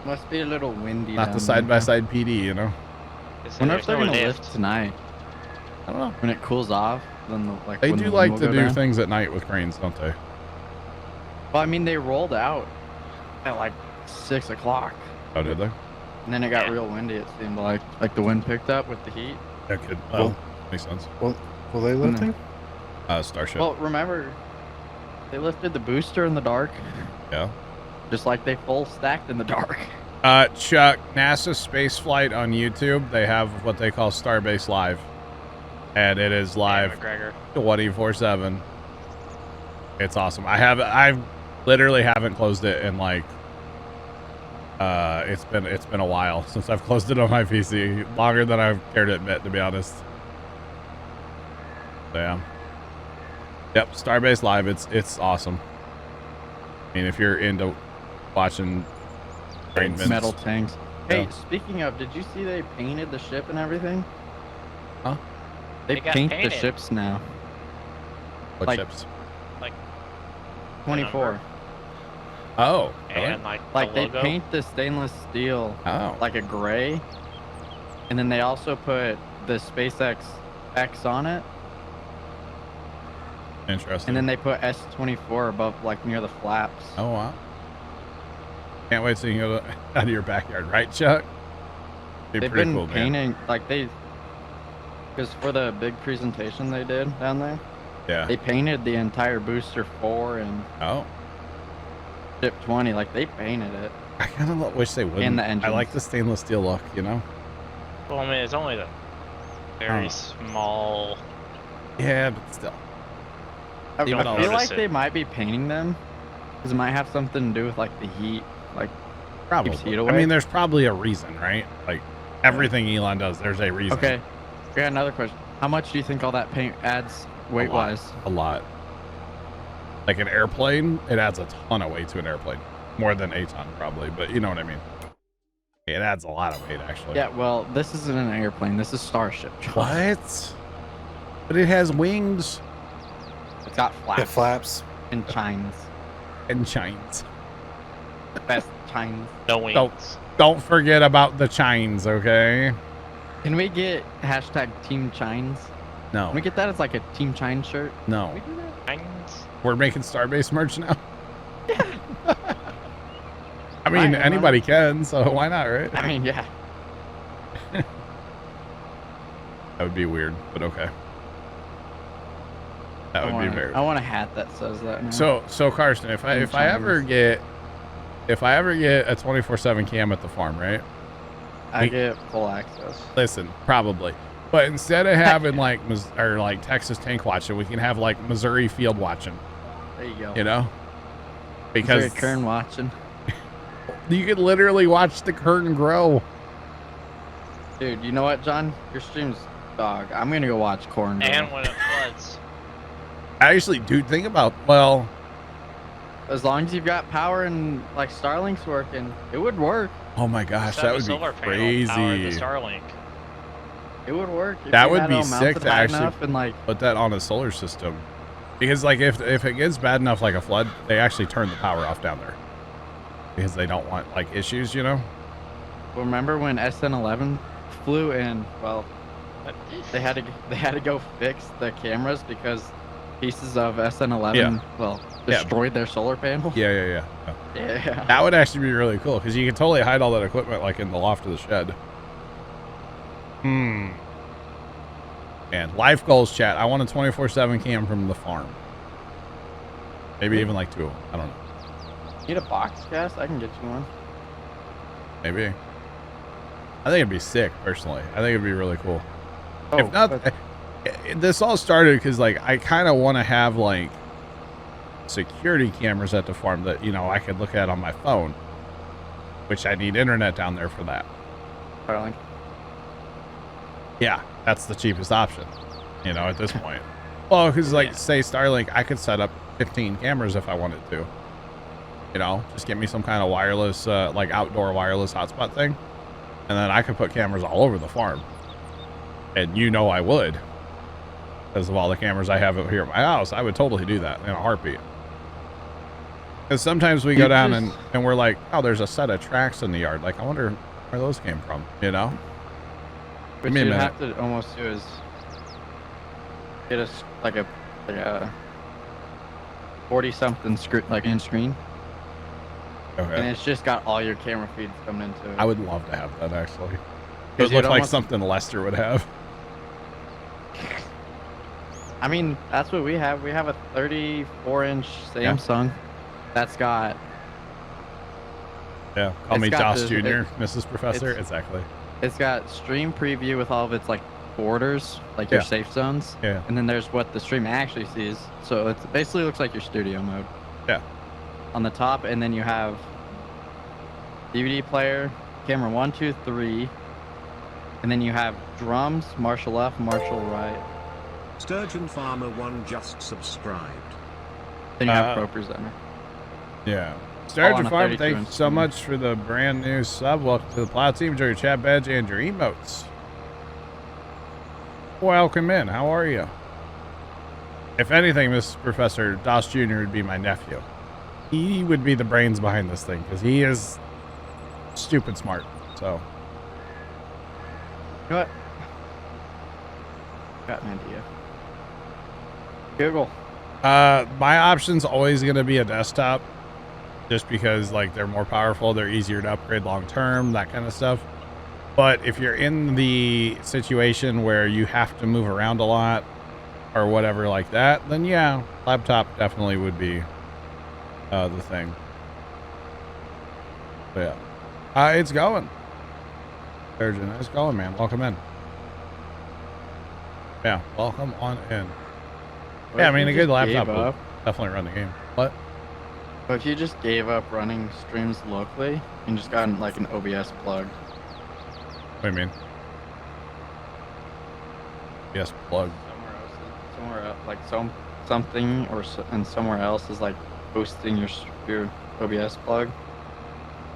Must be a little windy. not the side by side PD, you know. Wonder if There's they're no gonna lift. lift tonight I don't know. when it cools off. Then like They when do the like wind to will go do down. things at night with cranes, don't they? Well, I mean, they rolled out at like 6 o'clock, Oh, did they? and then it got Yeah. real windy. It seemed like the wind picked up with the heat. That could. Well- makes sense. Will they lifting? Starship. Well, remember, they lifted the booster in the dark, Yeah. just like they full stacked in the dark. Chuck, NASA spaceflight on YouTube. They have what they call Starbase Live, and it is live McGregor. 24/7. It's awesome. I've literally haven't closed it in like it's been a while since I've closed it on my PC, longer than I've cared to admit, to be honest. So, yeah. Yep, Starbase Live. It's awesome. I mean, if you're into watching arrangements. Metal tanks. Hey, Yeah. speaking of, did you see they painted the ship and everything? Huh? They They got paint the painted. ships now. What like- chips? 24. Oh, really? And like Like the they logo. paint the stainless steel Oh, like a gray, and then they also put the SpaceX X on it, interesting. and then they put S24 above, like near the flaps. Oh, wow. Can't wait to go out of your backyard, right, Chuck? Be They've pretty been cool, man. painting like because for the big presentation they did down there, Yeah. they painted the entire booster 4 and Oh, ship 20. Like they painted it. I kind of wish they wouldn't. And the I engines. like the stainless steel look, you know? Well, I mean, it's only the very Oh. small. Yeah, but still. I Even though- feel like Notice it. they might be painting them because it might have something to do with like the heat. Like Probably. heat I away. mean, there's probably a reason, right? Like, everything Elon does, there's a reason. okay, we got another question. How much do you think all that paint adds weight wise? A lot. Like an airplane, it adds a ton of weight to an airplane. More than a ton, probably, but you know what I mean. It adds a lot of weight, actually. Yeah, well, this isn't an airplane. This is Starship. What? But it has wings It's got flaps, Yeah, flaps. and chines. and chines. Best chines. No wings. Don't forget about the chines, okay? Can we get hashtag Team Chines? No, Can we get that as like a Team Chine shirt? no. Can we do that? Wings? We're making Starbase merch now. I Why mean, not? anybody can, so why not, right? I mean, yeah. That would be weird, but okay. That would be very. I want a hat that says that. Now. So Carson, if I Chines. ever get a 24/7 cam at the farm, right? I get full access. Listen, probably. But instead of having like like Texas tank watching, we can have like Missouri field watching, There you go. you know? Is Because there a Kern watching? you could literally watch the curtain grow. Dude, you know what, John? Your stream's dog. I'm gonna go watch corn. And when it floods. I actually do think about, well, As long as you've got power and like Starlink's working, it would work. oh my gosh, Just that have a would be solar panel powered crazy. to Starlink. It would work. If That you would had be it all sick mounted to high actually enough and like Put that on a solar system. Because like if it gets bad enough like a flood, they actually turn the power off down there. Because they don't want like issues, you know? remember when SN11 flew in? Well, they had to go fix the cameras because pieces of SN11 Yeah. well Yeah. destroyed their solar panel. Yeah. Yeah. That would actually be really cool because you can totally hide all that equipment like in the loft of the shed. And life goals, chat. I want a 24/7 cam from the farm. Maybe even like 2 of them. I don't know. Need a box cast? I can get you one. Maybe. I think it'd be sick, personally. I think it'd be really cool. Oh, If not, but- this all started because, like, I kind of want to have, like, security cameras at the farm that, you know, I could look at on my phone, which I need internet down there for that. Starlink. Yeah, that's the cheapest option, you know, at this point. Well, because, like, say Starlink, I could set up 15 cameras if I wanted to. You know, just get me some kind of wireless, like, outdoor wireless hotspot thing. And then I could put cameras all over the farm. And you know I would. Because of all the cameras I have out here at my house, I would totally do that in a heartbeat. Because sometimes we go down and we're like, oh, there's a set of tracks in the yard. Like, I wonder where those came from, you know? What me a you minute. have to almost do is get us like a 40-something like in screen, and Okay. it's just got all your camera feeds coming into it. I would love to have that, actually. It 'Cause would look you'd like almost- something Lester would have. I mean, that's what we have. We have a 34-inch Samsung that's got. Yeah, call It's me got Josh the- Jr., it- Mrs. Professor. it's- Exactly. It's got stream preview with all of its like borders, like your Yeah. safe zones. Yeah. And then there's what the stream actually sees. So it basically looks like your studio mode. Yeah. On the top, and then you have DVD player, camera 1, 2, 3, and then you have drums, marshal left, marshal right. Sturgeon Farmer 1 just subscribed. Then you have Pro Presenter. Yeah. on Sturgeon a Farm, 32 thank you inch so screen. much for the brand new sub. Welcome to the Plow team. Enjoy your chat badge and your emotes. Welcome in. How are you? If anything, Mrs. Professor, Doss Jr. would be my nephew. He would be the brains behind this thing because he is stupid smart. So, You know what? Got an idea. Google. my option's always going to be a desktop just because, like, they're more powerful, they're easier to upgrade long term, that kind of stuff. But if you're in the situation where you have to move around a lot or whatever like that, then yeah, laptop definitely would be the thing. But yeah, it's going. Sturgeon, it's going, man. Welcome in. Yeah, welcome on in. What Yeah, I if mean, you a good just gave laptop will up? definitely run the game. What? But if you just gave up running streams locally and just got like an OBS plug, What do you mean? Yes, plug. somewhere else, like something or and somewhere else is like hosting your OBS plug.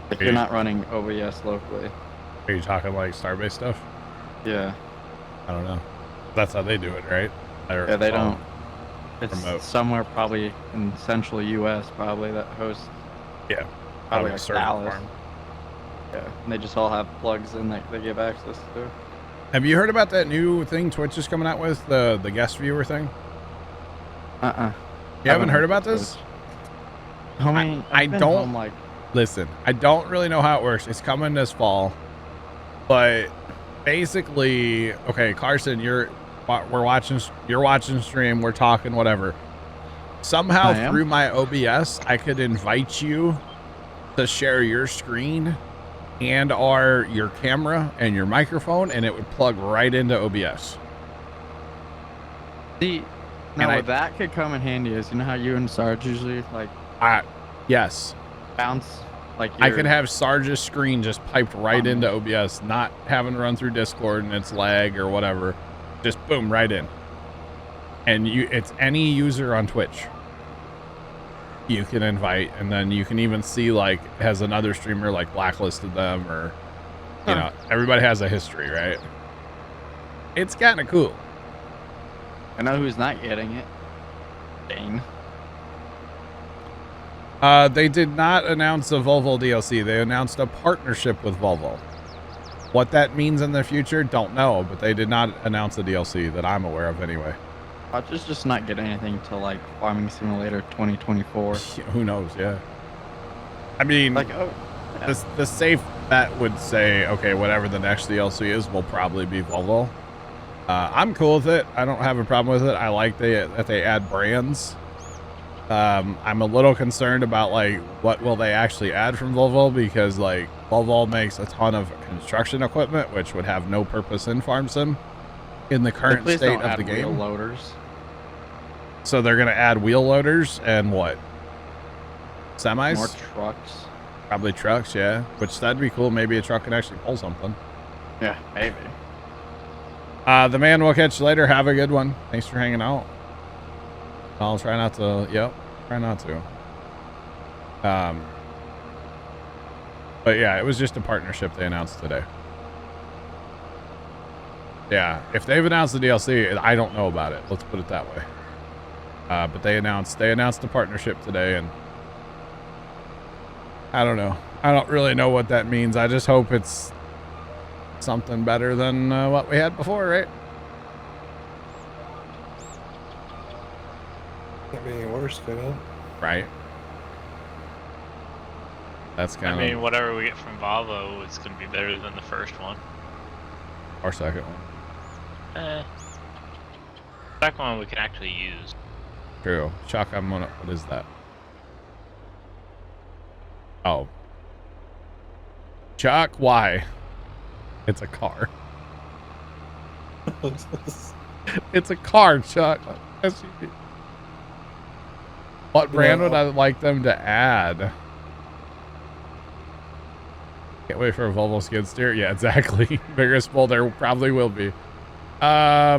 Like Are you're you- not running OBS locally. Are you talking like Starbase stuff? Yeah, I don't know. That's how they do it, right? yeah, they don't. It's remote. somewhere probably in central U.S. probably that hosts. Yeah. Probably Out of a like server Dallas. farm. Yeah, and they just all have plugs in that they give access to. Have you heard about that new thing Twitch is coming out with, the guest viewer thing? You haven't heard about this? Homie, I I've been don't- home, like, Listen, I don't really know how it works. It's coming this fall, but basically, okay, Carson, you're watching stream, we're talking, whatever. I Somehow am? through my OBS, I could invite you to share your screen and your camera and your microphone, and it would plug right into OBS. see, And now I- where that could come in handy is, you know how you and Sarge usually like Yes, bounce like I your- could have Sarge's screen just piped right into OBS, not having to run through Discord and its lag or whatever. Just boom, right in. And it's any user on Twitch you can invite, and then you can even see, like, has another streamer like blacklisted them, or you know, everybody has a history, right? It's kind of cool. I know who's not getting it. Dane. They did not announce a Volvo DLC. They announced a partnership with Volvo. What that means in the future, don't know, but they did not announce a DLC that I'm aware of anyway. I'll just not get anything till like Farming Simulator 2024. Who knows, yeah. I mean, Like, oh, yeah. the safe bet would say, okay, whatever the next DLC is will probably be Volvo. I'm cool with it. I don't have a problem with it. I like that they add brands. I'm a little concerned about like what will they actually add from Volvo, because like Volvo makes a ton of construction equipment which would have no purpose in farm sim in the current Please state don't of add the wheel game. loaders. So they're gonna add wheel loaders and what? Semis? More trucks. Probably trucks, yeah. Which that'd be cool. Maybe a truck can actually pull something. Yeah, maybe. The man, we'll catch you later. Have a good one. Thanks for hanging out. I'll try not to. Yep, try not to. But yeah, it was just a partnership they announced today. Yeah, if they've announced the DLC, I don't know about it. Let's put it that way. But they announced the partnership today, and I don't know. I don't really know what that means. I just hope it's something better than what we had before, right? Can't be any worse, could it? Right. That's kind I of mean, whatever we get from Volvo is going to be better than the first one. our second one. Second one we can actually use. True. Chuck, what is that? Oh. Chuck, why? It's a car. It's a car, Chuck. What brand would I like them to add? Can't wait for a Volvo skid steer. Yeah, exactly. Bigger spool, there probably will be. I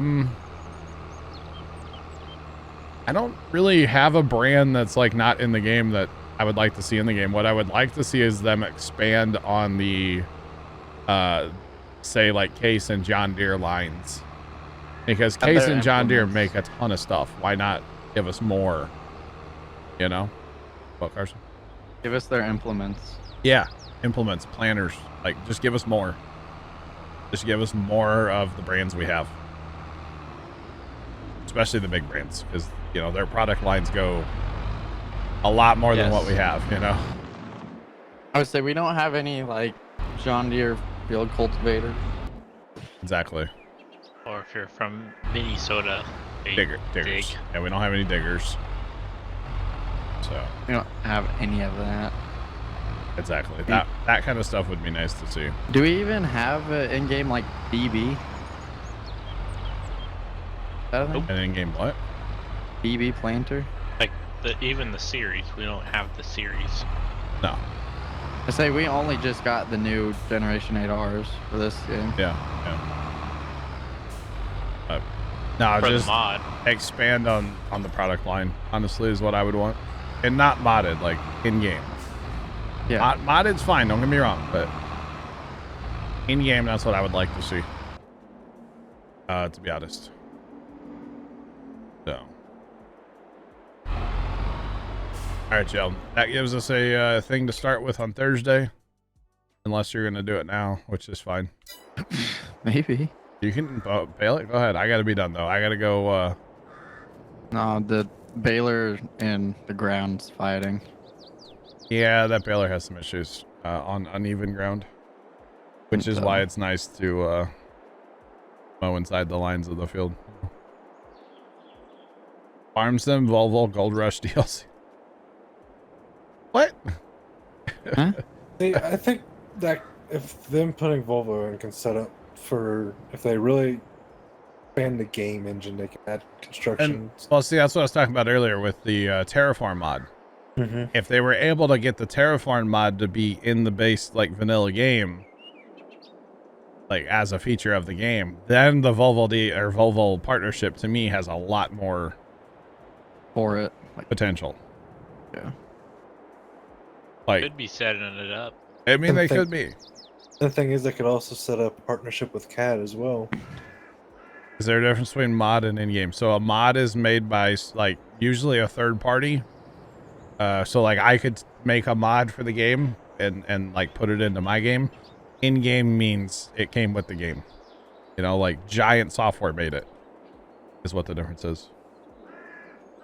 don't really have a brand that's like not in the game that I would like to see in the game. What I would like to see is them expand on the say like Case and John Deere lines, because Case and John Deere make a ton of stuff. Why not give us more? You know what, Carson? Give us their implements. Yeah, implements, planners, like just give us more. Just give us more of the brands we have, especially the big brands, because you know their product lines go a lot more than what we have, you know. I would say we don't have any like John Deere field cultivator. Exactly. Or if you're from Minnesota, Diggers. Yeah, we don't have any diggers. So We don't have any of that. exactly. That kind of stuff would be nice to see. Do we even have an in-game like BB? An in-game what? BB planter? like even the series, we don't have the series. No. I say we only just got the new Generation 8Rs for this game. Yeah. No, For just the mod, expand on the product line, honestly, is what I would want. And not modded, like in-game. Yeah. Modded's fine, don't get me wrong, but in-game, that's what I would like to see. To be honest. So. Alright, Jill. That gives us a thing to start with on Thursday. Unless you're going to do it now, which is fine. Maybe. You can bail it. Go ahead. I got to be done, though. I got to go... No, the baler and the ground's fighting. Yeah, that baler has some issues on uneven ground, which is why it's nice to mow inside the lines of the field. Farm Sim Volvo Gold Rush DLC. What? Huh? See, I think that if them putting Volvo in can set up for, if they really expand the game engine, they can add construction. And, well, see, that's what I was talking about earlier with the Terraform mod. Mm-hmm. If they were able to get the Terraform mod to be in the base, like, vanilla game, like, as a feature of the game, then the Volvo partnership, to me, has a lot more For it. Like, potential. yeah. Like, could be setting it up. I mean, they could be. The thing is, they could also set up a partnership with CAD as well. Is there a difference between mod and in-game? So a mod is made by, like, usually a third party. So, like, I could make a mod for the game and like, put it into my game. In-game means it came with the game. You know, like, Giant Software made it, is what the difference is.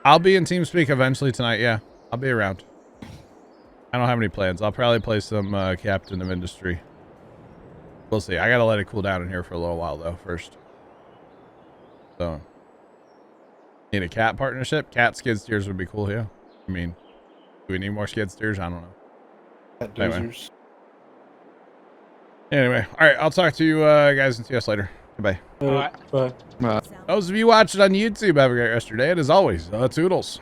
I'll be in TeamSpeak eventually tonight, yeah. I'll be around. I don't have any plans. I'll probably play some Captain of Industry. We'll see. I gotta let it cool down in here for a little while, though, first. So, need a cat partnership? Cat skid steers would be cool, yeah. I mean, do we need more skid steers? I don't know. Cat Anyway. doozers. Anyway, all right, I'll talk to you guys and see us later. Goodbye. Alright. Bye. Those of you watching on YouTube, have a great rest of your day. And as always, toodles.